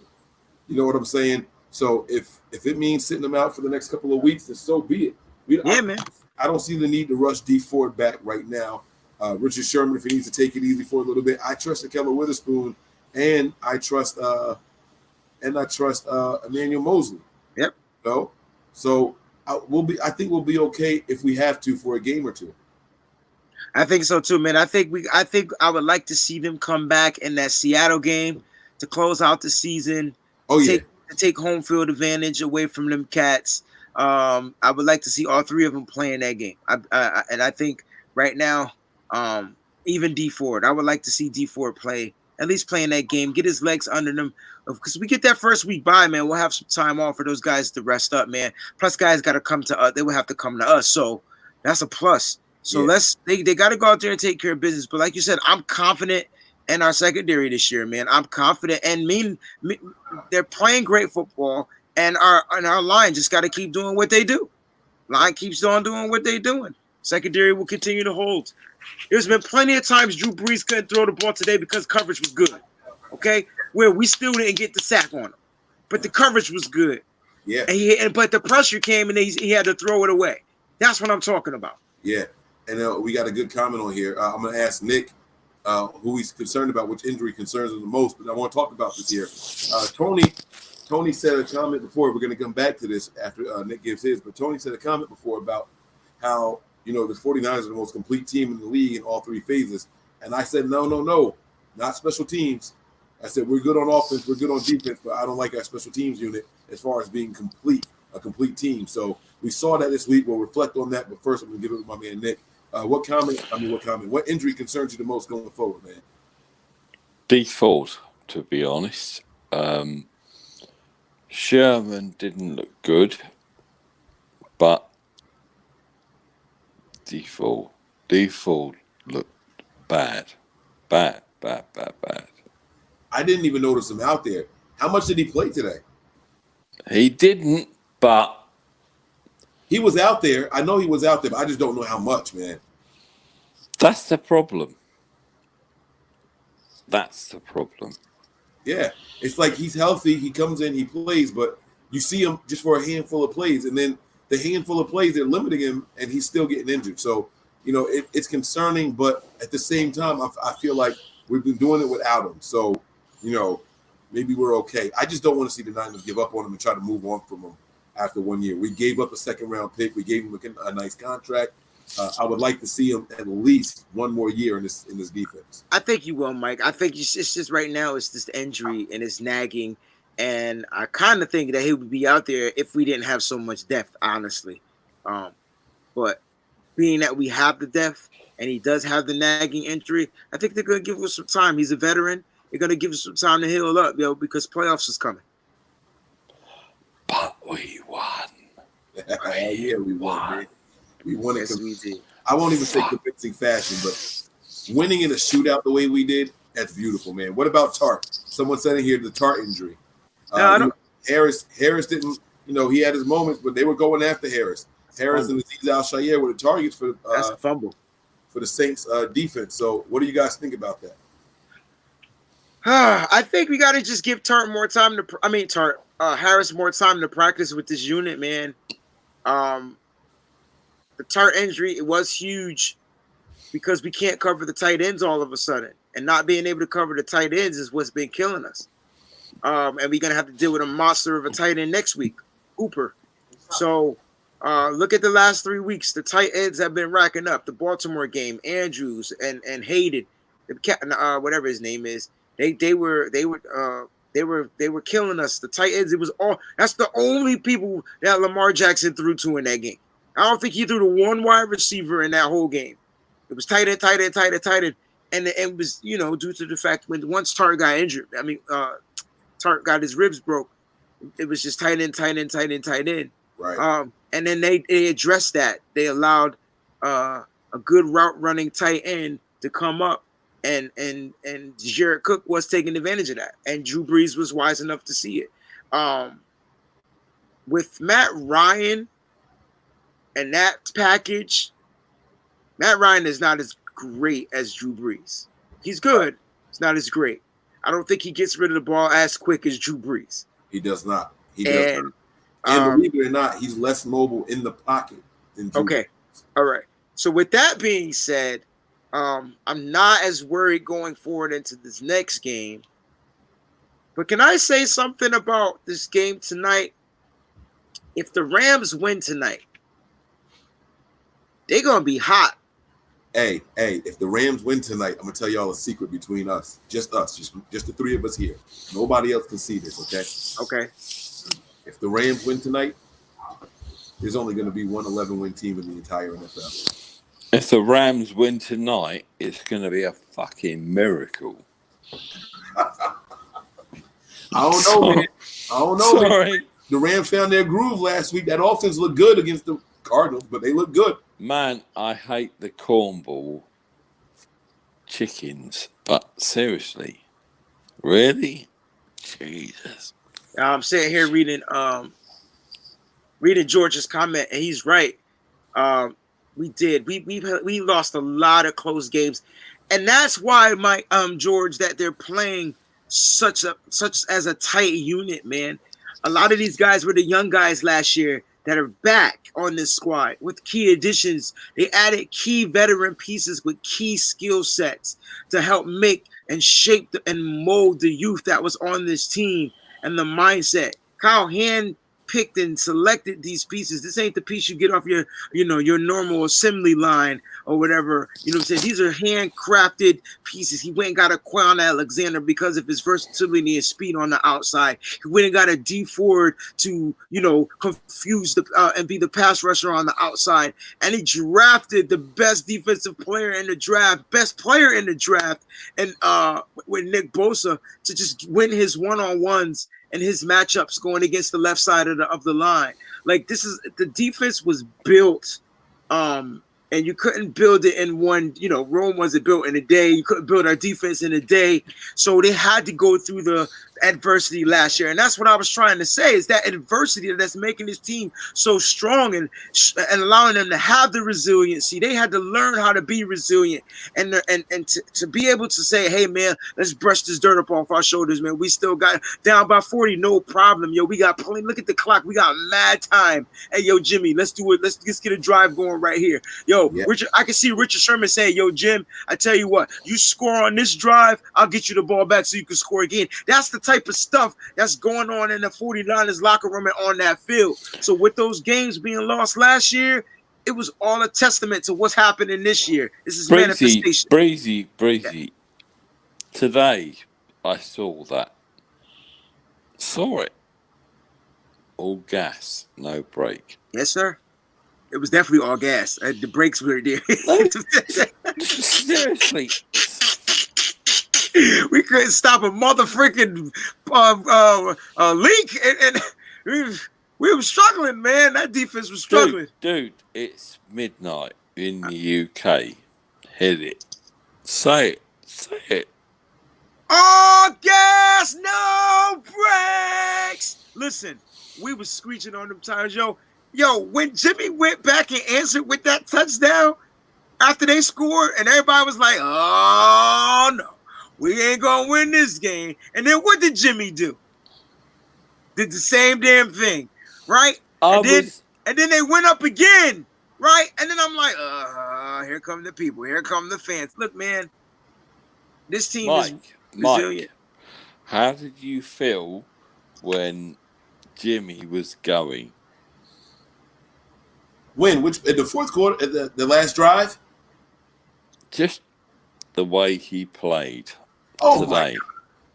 You know what I'm saying? So if it means sitting them out for the next couple of weeks, then so be it. Man. I don't see the need to rush D Ford back right now. Richard Sherman, if he needs to take it easy for a little bit, I trust Akello Witherspoon, and I trust Emmanuel Mosley. Yep. You know? So I think we'll be okay if we have to for a game or two. I think so too, man. I think I would like to see them come back in that Seattle game to close out the season. Take home field advantage away from them cats. I would like to see all three of them play in that game. And I think right now, even D Ford, I would like to see D Ford at least play in that game, get his legs under them. Because we get that first week bye, man, we'll have some time off for those guys to rest up, man. Plus, guys got to come to us. They will have to come to us. So that's a plus. So they got to go out there and take care of business. But like you said, I'm confident in our secondary this year, man. I'm confident, and they're playing great football, and our line just got to keep doing what they do. Line keeps on doing what they're doing. Secondary will continue to hold. There's been plenty of times Drew Brees couldn't throw the ball today because coverage was good. Okay, where we still didn't get the sack on him, but the coverage was good. Yeah. But the pressure came and he had to throw it away. That's what I'm talking about. Yeah, and we got a good comment on here. I'm going to ask Nick who he's concerned about, which injury concerns him the most. But I want to talk about this here. Tony said a comment before. We're going to come back to this after Nick gives his. But Tony said a comment before about how, the 49ers are the most complete team in the league in all three phases. And I said, no, not special teams. I said, we're good on offense, we're good on defense, but I don't like our special teams unit as far as being a complete team. So we saw that this week. We'll reflect on that. But first, I'm going to give it to my man, Nick. What injury concerns you the most going forward, man? D Ford, to be honest. Sherman didn't look good, but D Ford looked bad. I didn't even notice him out there. How much did he play today? He didn't, but he was out there. I know he was out there, but I just don't know how much, man. That's the problem. Yeah. It's like he's healthy. He comes in, he plays, but you see him just for a handful of plays. And then the handful of plays, they're limiting him, and he's still getting injured. So, it's concerning, but at the same time, I feel like we've been doing it without him. So, maybe we're okay. I just don't want to see the Niners give up on him and try to move on from him. after 1 year. We gave up a second-round pick. We gave him a nice contract. I would like to see him at least one more year in this defense. I think you will, Mike. I think it's just right now it's just injury and it's nagging, and I kind of think that he would be out there if we didn't have so much depth, honestly. But being that we have the depth and he does have the nagging injury, I think they're going to give us some time. He's a veteran. They're going to give us some time to heal up, because playoffs is coming. But we won. Yeah, we won. Man. We won it. Yes, we did. I won't even say convincing fashion, but winning in a shootout the way we did, that's beautiful, man. What about Tart? Someone said in here the Tart injury. Harris didn't, he had his moments, but they were going after Harris. Harris and Aziz Al-Shaair were the targets for that's a fumble for the Saints defense. So what do you guys think about that? I think we got to just give Harris more time to practice with this unit, man. The Tart injury, it was huge because we can't cover the tight ends all of a sudden. And not being able to cover the tight ends is what's been killing us. And we're going to have to deal with a monster of a tight end next week, Hooper. So look at the last 3 weeks. The tight ends have been racking up. The Baltimore game, Andrews and Hayden, whatever his name is, they were killing us. The tight ends, that's the only people that Lamar Jackson threw to in that game. I don't think he threw to one wide receiver in that whole game. It was tight end. And it was, due to the fact when once Tart got injured, Tart got his ribs broke. It was just tight end. Right. And then they addressed that. They allowed a good route running tight end to come up, and Jared Cook was taking advantage of that, and Drew Brees was wise enough to see it. With Matt Ryan and that package, Matt Ryan is not as great as Drew Brees. He's good. It's not as great. I don't think he gets rid of the ball as quick as Drew Brees. He does not. And believe it or not, he's less mobile in the pocket than Drew Brees. All right. So with that being said, I'm not as worried going forward into this next game. But can I say something about this game tonight? If the Rams win tonight, they're going to be hot. Hey, if the Rams win tonight, I'm going to tell y'all a secret between us. Just the three of us here. Nobody else can see this, okay? Okay. If the Rams win tonight, there's only going to be one 11-win team in the entire NFL. If the Rams win tonight, it's going to be a fucking miracle. I don't know, man. I don't know. Sorry. Man. The Rams found their groove last week. That offense looked good against the Cardinals, but they look good. Man, I hate the cornball chickens, but seriously, really? Jesus. I'm sitting here reading George's comment, and he's right. We lost a lot of close games, and that's why George, that they're playing such as a tight unit, man. A lot of these guys were the young guys last year that are back on this squad with key additions. They added key veteran pieces with key skill sets to help make and shape and mold the youth that was on this team and the mindset. Kyle hand-picked and selected these pieces. This ain't the piece you get off your normal assembly line or whatever. You know what I'm saying? These are handcrafted pieces. He went and got a Quan Alexander because of his versatility and speed on the outside. He went and got a D Ford to, confuse and be the pass rusher on the outside. And he drafted the best defensive player in the draft, and with Nick Bosa to just win his one-on-ones and his matchups going against the left side of the line. Like, the defense was built, and you couldn't build it in one, Rome wasn't built in a day. You couldn't build our defense in a day. So they had to go through the adversity last year. And that's what I was trying to say, is that adversity that's making this team so strong and allowing them to have the resiliency. They had to learn how to be resilient and to be able to say, hey, man, let's brush this dirt up off our shoulders, man. We still got down by 40, no problem. Yo, we got plenty. Look at the clock. We got mad time. Hey, yo, Jimmy, let's do it. Let's get a drive going right here. Yo, yeah. Richard, I can see Richard Sherman saying, yo, Jim, I tell you what, you score on this drive, I'll get you the ball back so you can score again. That's the type type of stuff that's going on in the 49ers locker room and on that field. So with those games being lost last year, it was all a testament to what's happening this year. This is manifestation. Breezy. Yeah. Today, I saw that. Saw it. All gas, no brake. Yes, sir. It was definitely all gas. The brakes were there. Seriously. We couldn't stop a motherfucking leak. And we were struggling, man. That defense was struggling. Dude, it's midnight in the UK. Hit it. Say it. All gas, no brakes. Listen, we was screeching on them tires, yo. When Jimmy went back and answered with that touchdown after they scored, and everybody was like, oh, no, we ain't going to win this game. And then what did Jimmy do? Did the same damn thing, right? And then they went up again, right? And then I'm like, here come the people. Here come the fans. Look, man, this team is resilient. Mike, how did you feel when Jimmy was going? When? Which in the fourth quarter, the last drive? Just the way he played today.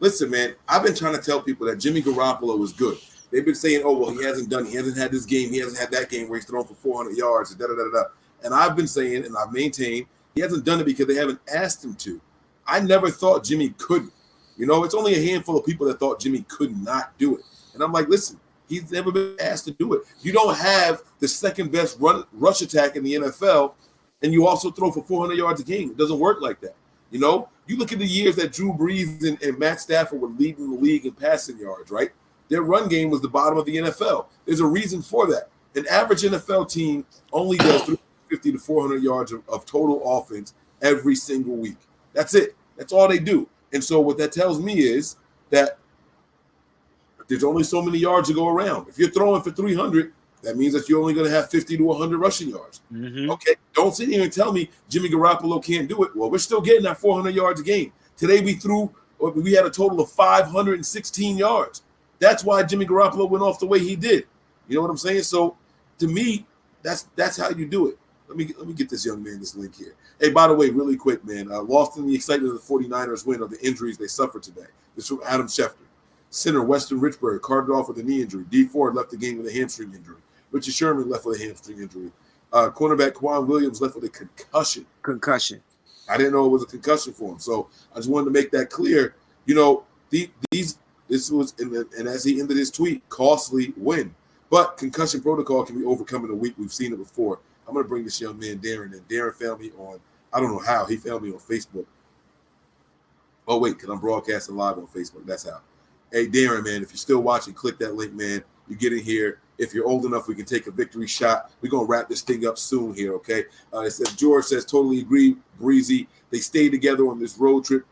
Listen, man, I've been trying to tell people that Jimmy Garoppolo was good. They've been saying, oh, well, he hasn't had this game, he hasn't had that game where he's thrown for 400 yards, And I've been saying, and I've maintained, he hasn't done it because they haven't asked him to. I never thought Jimmy couldn't. It's only a handful of people that thought Jimmy could not do it. And I'm like, listen, he's never been asked to do it. You don't have the second best rush attack in the NFL, and you also throw for 400 yards a game. It doesn't work like that. You look at the years that Drew Brees and Matt Stafford were leading the league in passing yards, right? Their run game was the bottom of the NFL. There's a reason for that. An average NFL team only does 350 to 400 yards of total offense every single week. That's it. That's all they do. And so what that tells me is that there's only so many yards to go around. If you're throwing for 300, that means that you're only going to have 50 to 100 rushing yards. Mm-hmm. Okay, don't sit here and tell me Jimmy Garoppolo can't do it. Well, we're still getting that 400 yards a game. Today we had a total of 516 yards. That's why Jimmy Garoppolo went off the way he did. You know what I'm saying? So to me, that's how you do it. Let me get this young man this link here. Hey, by the way, really quick, man, lost in the excitement of the 49ers win of the injuries they suffered today. This is from Adam Schefter. Center Weston Richburg carted off with a knee injury. D Ford left the game with a hamstring injury. Richard Sherman left with a hamstring injury. Cornerback Quan Williams left with a concussion. I didn't know it was a concussion for him. So I just wanted to make that clear. This was, and as he ended his tweet, costly win. But concussion protocol can be overcome in a week. We've seen it before. I'm going to bring this young man, Darren, and Darren found me on, I don't know how, he found me on Facebook. Oh, wait, because I'm broadcasting live on Facebook. That's how. Hey, Darren, man, if you're still watching, click that link, man. You get in here. If you're old enough, we can take a victory shot. We're going to wrap this thing up soon here, okay? It says, George says, totally agree, Breezy. They stayed together on this road trip,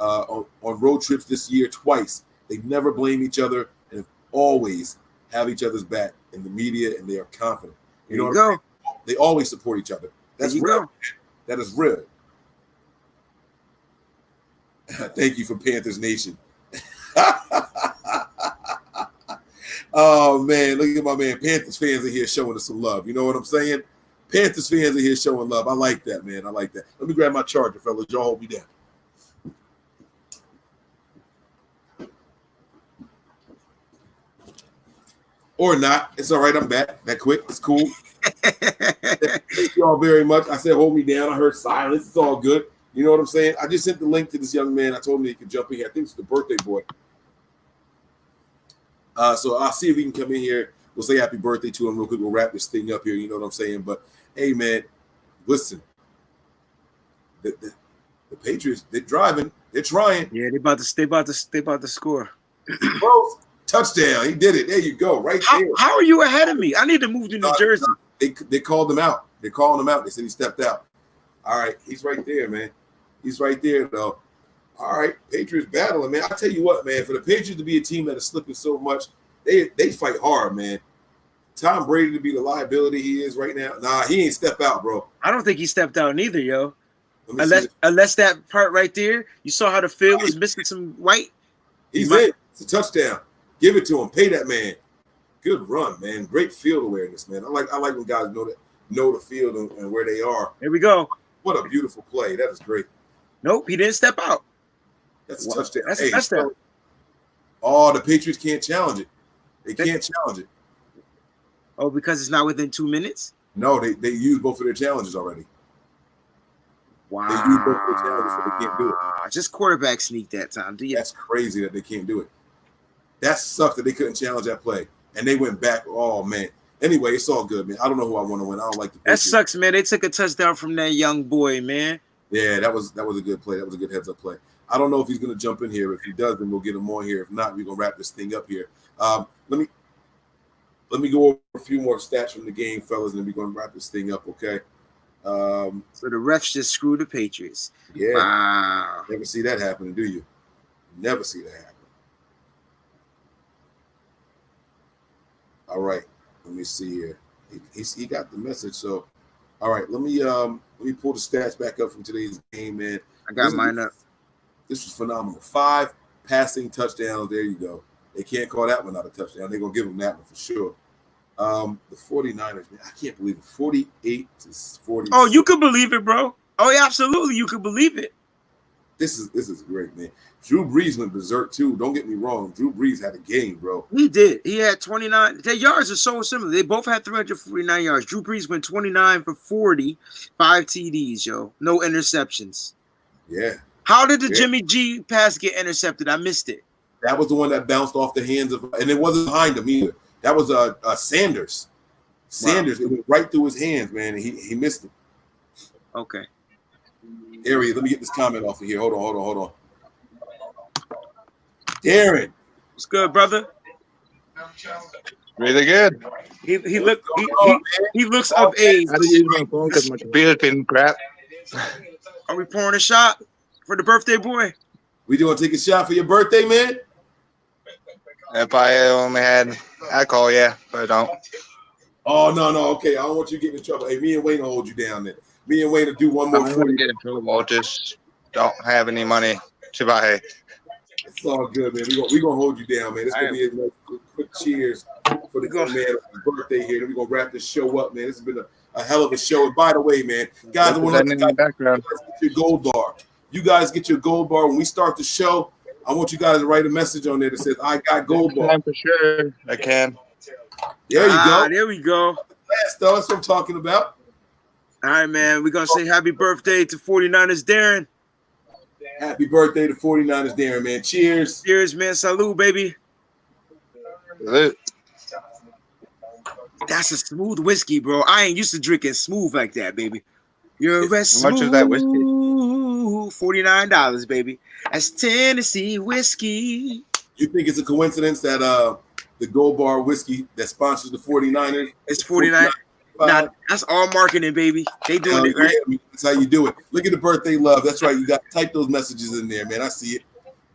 on road trips this year twice. They never blame each other and always have each other's back in the media, and they are confident. You know what I mean? They always support each other. That's real. That is real. Thank you for Panthers Nation. Oh, man, look at my man. Panthers fans are here showing us some love. You know what I'm saying? Panthers fans are here showing love. I like that, man. I like that. Let me grab my charger, fellas. Y'all hold me down. Or not. It's all right. I'm back. That quick. It's cool. Thank you all very much. I said, hold me down. I heard silence. It's all good. You know what I'm saying? I just sent the link to this young man. I told him he could jump in here. I think it's the birthday boy. So I'll see if he can come in here. We'll say happy birthday to him real quick. We'll wrap this thing up here. You know what I'm saying? But, hey, man, listen. The Patriots, they're driving. They're trying. Yeah, they about to score. Close. Touchdown. He did it. There you go. Right there. How are you ahead of me? I need to move to New Jersey. They called him out. They're calling him out. They said he stepped out. All right. He's right there, man. He's right there, though. All right. Patriots battling, man. I tell you what, man. For the Patriots to be a team that is slipping so much, they fight hard, man. Tom Brady to be the liability he is right now. Nah, he ain't stepped out, bro. I don't think he stepped out neither, yo. Unless that part right there, you saw how the field was missing some white. He's in. It's a touchdown. Give it to him. Pay that man. Good run, man. Great field awareness, man. I like when guys know the field and where they are. Here we go. What a beautiful play. That is great. Nope, he didn't step out. That's a touchdown. That's a touchdown. Oh, the Patriots can't challenge it. They can't challenge it. Oh, because it's not within 2 minutes? No, they used both of their challenges already. Wow. They used both of their challenges, so they can't do it. Just quarterback sneak that time. That's crazy that they can't do it. That sucked that they couldn't challenge that play. And they went back. Oh, man. Anyway, it's all good, man. I don't know who I want to win. I don't like the Patriots. That sucks, man. They took a touchdown from that young boy, man. Yeah, that was a good play. That was a good heads-up play. I don't know if he's going to jump in here. If he does, then we'll get him on here. If not, we're going to wrap this thing up here. Let me go over a few more stats from the game, fellas, and then we're going to wrap this thing up, okay? So the refs just screwed the Patriots. Yeah. Wow. Never see that happen, do you? Never see that happen. All right. Let me see here. He got the message. So, all right. Let me pull the stats back up from today's game, man. I got mine up. This was phenomenal. 5 passing touchdowns. There you go. They can't call that one not a touchdown. They're going to give them that one for sure. The 49ers, man, I can't believe it. 48-40. Oh, you could believe it, bro. Oh, yeah, absolutely. You could believe it. This is great, man. Drew Brees went berserk, too. Don't get me wrong. Drew Brees had a game, bro. He did. He had 29. Their yards are so similar. They both had 349 yards. Drew Brees went 29 for 40, 5 TDs, yo. No interceptions. Yeah. How did the Jimmy G pass get intercepted? I missed it. That was the one that bounced off the hands of, and it wasn't behind him either. That was Sanders. Sanders, wow. It went right through his hands, man. And he missed it. Okay. Ari, let me get this comment off of here. Hold on. Darren. What's good, brother? Really good. He looks of age. How do you use my phone? Because my computer's been crap. Are we pouring a shot for the birthday boy? We doing take a shot for your birthday, man? If I only had alcohol, yeah, but I don't. Oh, no. Okay, I don't want you getting in trouble. Hey, me and Wayne will hold you down then. Me and Wayne will do one more. I wouldn't get in trouble. Just don't have any money to buy. It's all good, man. We're gonna hold you down, man. It's gonna be a quick cheers for the good man birthday here. Then we're gonna wrap this show up, man. This has been a hell of a show. And by the way, man, guys, I want to get your gold bar. You guys get your gold bar when we start the show. I want you guys to write a message on there that says "I got gold bar." For sure, I can. There you go. There we go. That's what I'm talking about. All right, man. We're gonna say happy birthday to 49ers, Darren. Happy birthday to 49ers, Darren, man. Cheers. Cheers, man. Salute, baby. Salute. That's a smooth whiskey, bro. I ain't used to drinking smooth like that, baby. You're a smooth. How much is that whiskey? $49, baby. That's Tennessee whiskey. You think it's a coincidence that the Gold Bar whiskey that sponsors the 49ers? It's 49. Nah, that's all marketing, baby. They doing it, right? Yeah, that's how you do it. Look at the birthday love. That's right. You got to type those messages in there, man. I see it.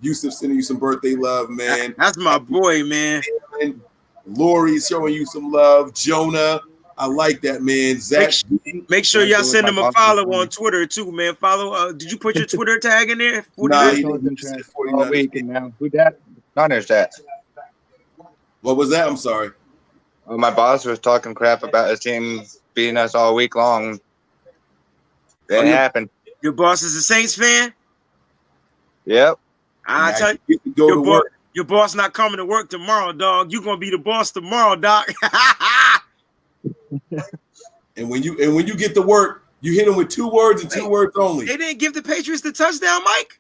Yusuf sending you some birthday love, man. That's my boy, man. Lori's showing you some love. Jonah, I like that, man. Zach, make sure y'all send him a follow on Twitter too, man. Follow. Did you put your Twitter tag in there? Nah, he didn't. All week now. Who that? Niners that. What was that? I'm sorry. Well, my boss was talking crap about his team beating us all week long. That happened. Your boss is a Saints fan? Yep. I tell you, your boss not coming to work tomorrow, dog. You gonna be the boss tomorrow, doc. And when you get to work, you hit them with 2 words and 2 words only. They didn't give the Patriots the touchdown, Mike.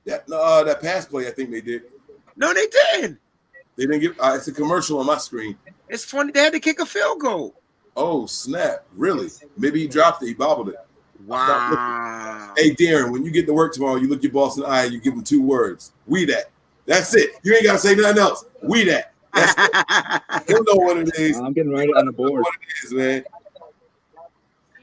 That pass play, I think they did. No, they didn't. They didn't give. It's a commercial on my screen. It's 20. They had to kick a field goal. Oh snap! Really? Maybe he dropped it. He bobbled it. Wow. Hey Darren, when you get to work tomorrow, you look your boss in the eye and you give him 2 words. We that. That's it. You ain't gotta say nothing else. We that. That's it. You know what it is. I'm getting write it on the board. What it is, man.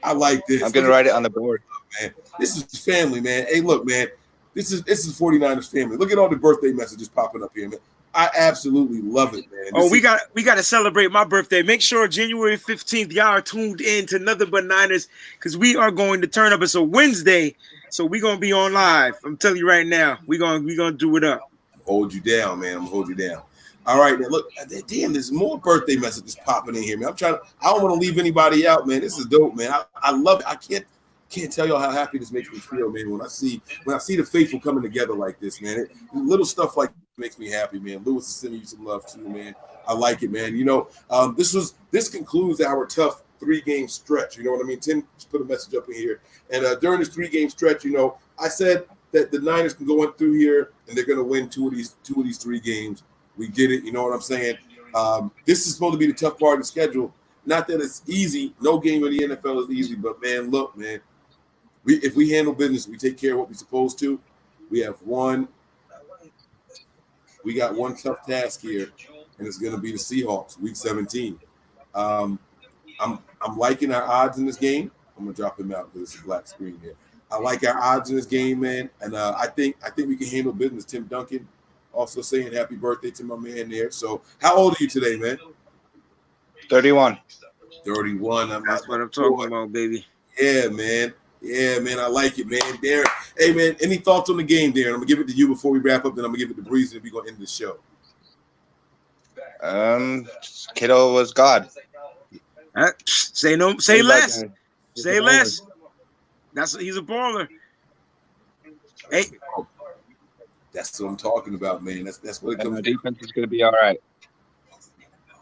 I like this. I'm gonna write it on the board. Man, this is family, man. Hey, look, man. This is 49ers family. Look at all the birthday messages popping up here, man. I absolutely love it, man. We got to celebrate my birthday. Make sure January 15th, y'all are tuned in to Nothing But Niners because we are going to turn up. It's a Wednesday, so we're gonna be on live. I'm telling you right now, we're gonna do it up. hold you down, man. I'm gonna hold you down. All right, now look, damn, there's more birthday messages popping in here, man. I don't want to leave anybody out, man. This is dope, man. I love it. I can't tell y'all how happy this makes me feel, man. When I see the faithful coming together like this, man. Little stuff like makes me happy, man. Lewis is sending you some love too, man. I like it, man. You know, this concludes our tough 3-game stretch. You know what I mean? Tim just put a message up in here, and during this 3-game stretch, you know, I said that the Niners can go in through here and they're going to win two of these 3 games. We get it. You know what I'm saying? This is supposed to be the tough part of the schedule. Not that it's easy. No game in the NFL is easy, but man, look, man. If we handle business, we take care of what we're supposed to. We got one tough task here, and it's going to be the Seahawks, Week 17. I'm liking our odds in this game. I'm gonna drop him out because it's a black screen here. I like our odds in this game, man, and I think we can handle business. Tim Duncan also saying happy birthday to my man there. So, how old are you today, man? 31. 31. That's what I'm talking about, baby. Yeah, man. Yeah, man. I like it, man. Darren, hey, man. Any thoughts on the game, Darren? I'm gonna give it to you before we wrap up. Then I'm gonna give it to Breeze, and we're gonna end the show. Kittle was God. Say less. Say less. He's a baller. Hey, that's what I'm talking about, man. That's what it comes. The defense is going to be all right.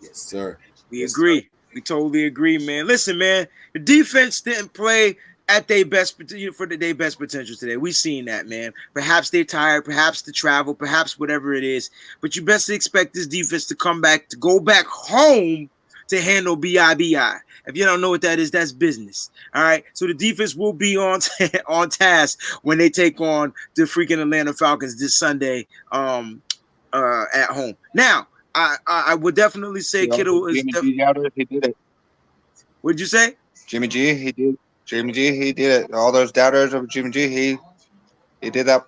Yes, sir. We agree. We totally agree, man. Listen, man, the defense didn't play at their best potential today. We've seen that, man. Perhaps they're tired, perhaps the travel, perhaps whatever it is. But you best expect this defense to come back, to go back home to handle BIBI. If you don't know what that is, that's business. All right. So the defense will be on task when they take on the freaking Atlanta Falcons this Sunday at home. Now, I would definitely say Kittle is he did it. What'd you say? Jimmy G, he did. Jimmy G, he did it. All those doubters of Jimmy G, he did that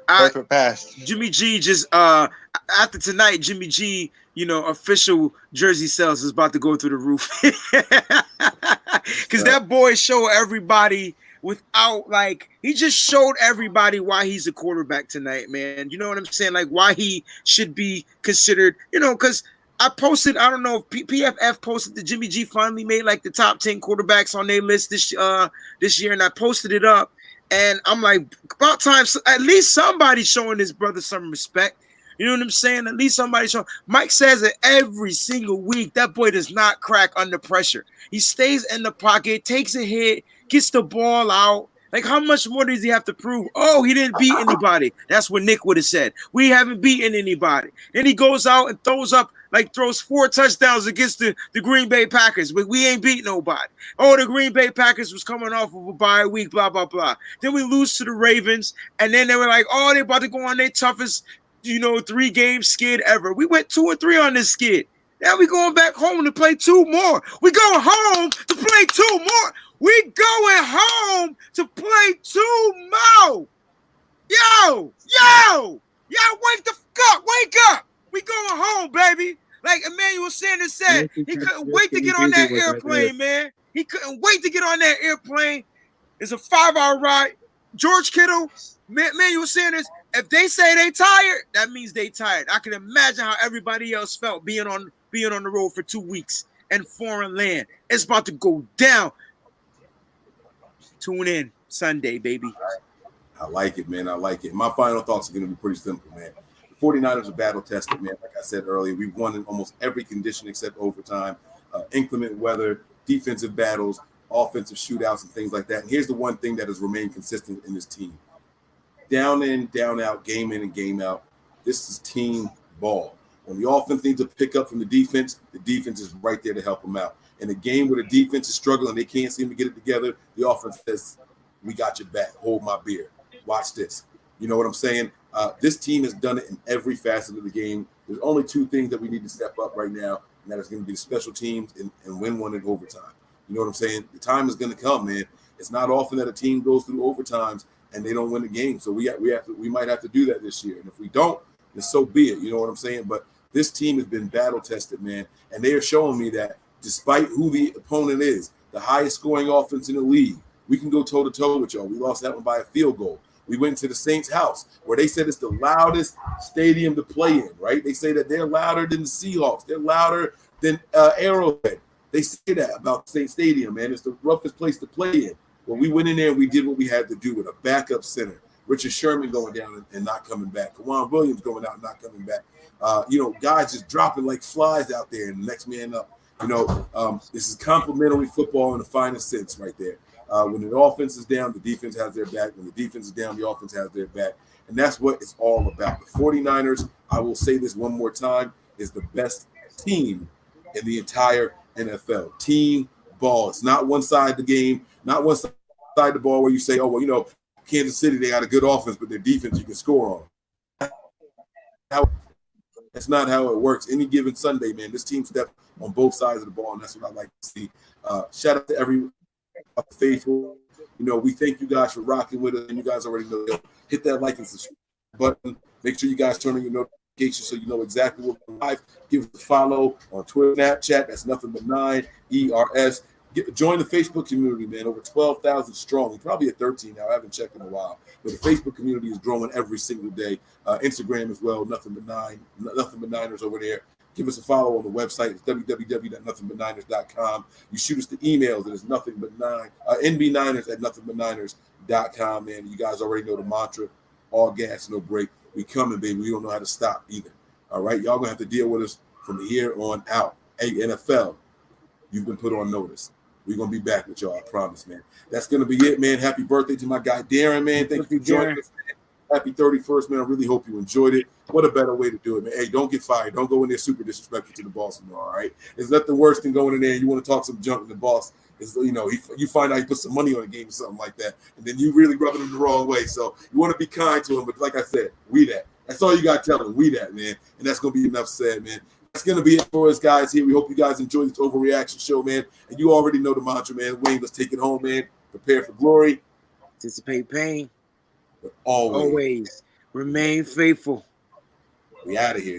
perfect pass. Jimmy G just after tonight, Jimmy G, official jersey sales is about to go through the roof. Because that boy showed everybody he just showed everybody why he's a quarterback tonight, man. You know what I'm saying? Like why he should be considered, because I posted, I don't know if PFF posted that Jimmy G finally made like the top 10 quarterbacks on their list this year, and I posted it up, and I'm like, about time, at least somebody showing this brother some respect. You know what I'm saying? At least somebody showing. Mike says it every single week. That boy does not crack under pressure. He stays in the pocket, takes a hit, gets the ball out. Like, how much more does he have to prove? Oh, he didn't beat anybody. That's what Nick would have said. We haven't beaten anybody. Then he goes out and throws 4 touchdowns against the Green Bay Packers, but we ain't beat nobody. Oh, the Green Bay Packers was coming off of a bye week, blah, blah, blah. Then we lose to the Ravens, and then they were like, oh, they about to go on their toughest, 3-game skid ever. We went 2-3 on this skid. Now we going back home to play 2 more. We going home to play 2 more. We going home to play 2 more. Yo, wake the fuck up. Wake up. We going home, baby. Like Emmanuel Sanders said, he couldn't wait to get on that airplane, man. He couldn't wait to get on that airplane. It's a 5-hour ride. George Kittle, Emmanuel Sanders, if they say they tired, that means they tired. I can imagine how everybody else felt being on the road for 2 weeks in foreign land. It's about to go down. Tune in Sunday, baby. I like it, man. I like it. My final thoughts are going to be pretty simple, man. The 49ers are battle tested, man. Like I said earlier, we've won in almost every condition except overtime, inclement weather, defensive battles, offensive shootouts, and things like that. And here's the one thing that has remained consistent in this team. Down in, down out, game in and game out. This is team ball. When the offense needs to pick up from the defense is right there to help them out. In a game where the defense is struggling, they can't seem to get it together, the offense says, we got your back. Hold my beer. Watch this. You know what I'm saying? This team has done it in every facet of the game. There's only 2 things that we need to step up right now, and that is going to be the special teams and win one in overtime. You know what I'm saying? The time is going to come, man. It's not often that a team goes through overtimes and they don't win the game. So we might have to do that this year. And if we don't, then so be it. You know what I'm saying? But this team has been battle tested, man. And they are showing me that despite who the opponent is, the highest scoring offense in the league, we can go toe to toe with y'all. We lost that one by a field goal. We went to the Saints' house where they said it's the loudest stadium to play in, right? They say that they're louder than the Seahawks. They're louder than Arrowhead. They say that about Saints Stadium, man. It's the roughest place to play in. When we went in there, we did what we had to do with a backup center. Richard Sherman going down and not coming back. Kawan Williams going out and not coming back. Guys just dropping like flies out there and the next man up. This is complimentary football in the finest sense right there. When the offense is down, the defense has their back. When the defense is down, the offense has their back. And that's what it's all about. The 49ers, I will say this one more time, is the best team in the entire NFL. Team ball. It's not one side of the game, not one side of the ball where you say, Kansas City, they got a good offense, but their defense you can score on. That's not how it works. Any given Sunday, man, this team steps on both sides of the ball, and that's what I like to see. Shout out to every faithful. We thank you guys for rocking with us, and you guys already know. Hit that like and subscribe button. Make sure you guys turn on your notifications so you know exactly what we're live. Give us a follow on Twitter, Snapchat. That's nothing but 9 ERS. Join the Facebook community, man. Over 12,000 strong. We're probably at 13 now. I haven't checked in a while, but the Facebook community is growing every single day. Instagram as well. Nothing but Niners over there. Give us a follow on the website. It's www.nothingbutniners.com. You shoot us the emails. It is nbniners@nothingbutniners.com, man. You guys already know the mantra: all gas, no break. We coming, baby. We don't know how to stop either. All right, y'all gonna have to deal with us from here on out. Hey, NFL, you've been put on notice. We're going to be back with y'all, I promise, man. That's going to be it, man. Happy birthday to my guy, Darren, man. Thank you for joining us, man. Happy 31st, man. I really hope you enjoyed it. What a better way to do it, man. Hey, don't get fired. Don't go in there super disrespectful to the boss tomorrow, all right? There's nothing worse than going in there and you want to talk some junk to the boss. You find out he put some money on the game or something like that, and then you really rubbing him the wrong way. So you want to be kind to him, but like I said, we that. That's all you got to tell him. We that, man. And that's going to be enough said, man. That's going to be it for us, guys, here. We hope you guys enjoyed this Overreaction show, man. And you already know the mantra, man. Wayne, let's take it home, man. Prepare for glory. Anticipate pain. But always remain faithful. We out of here.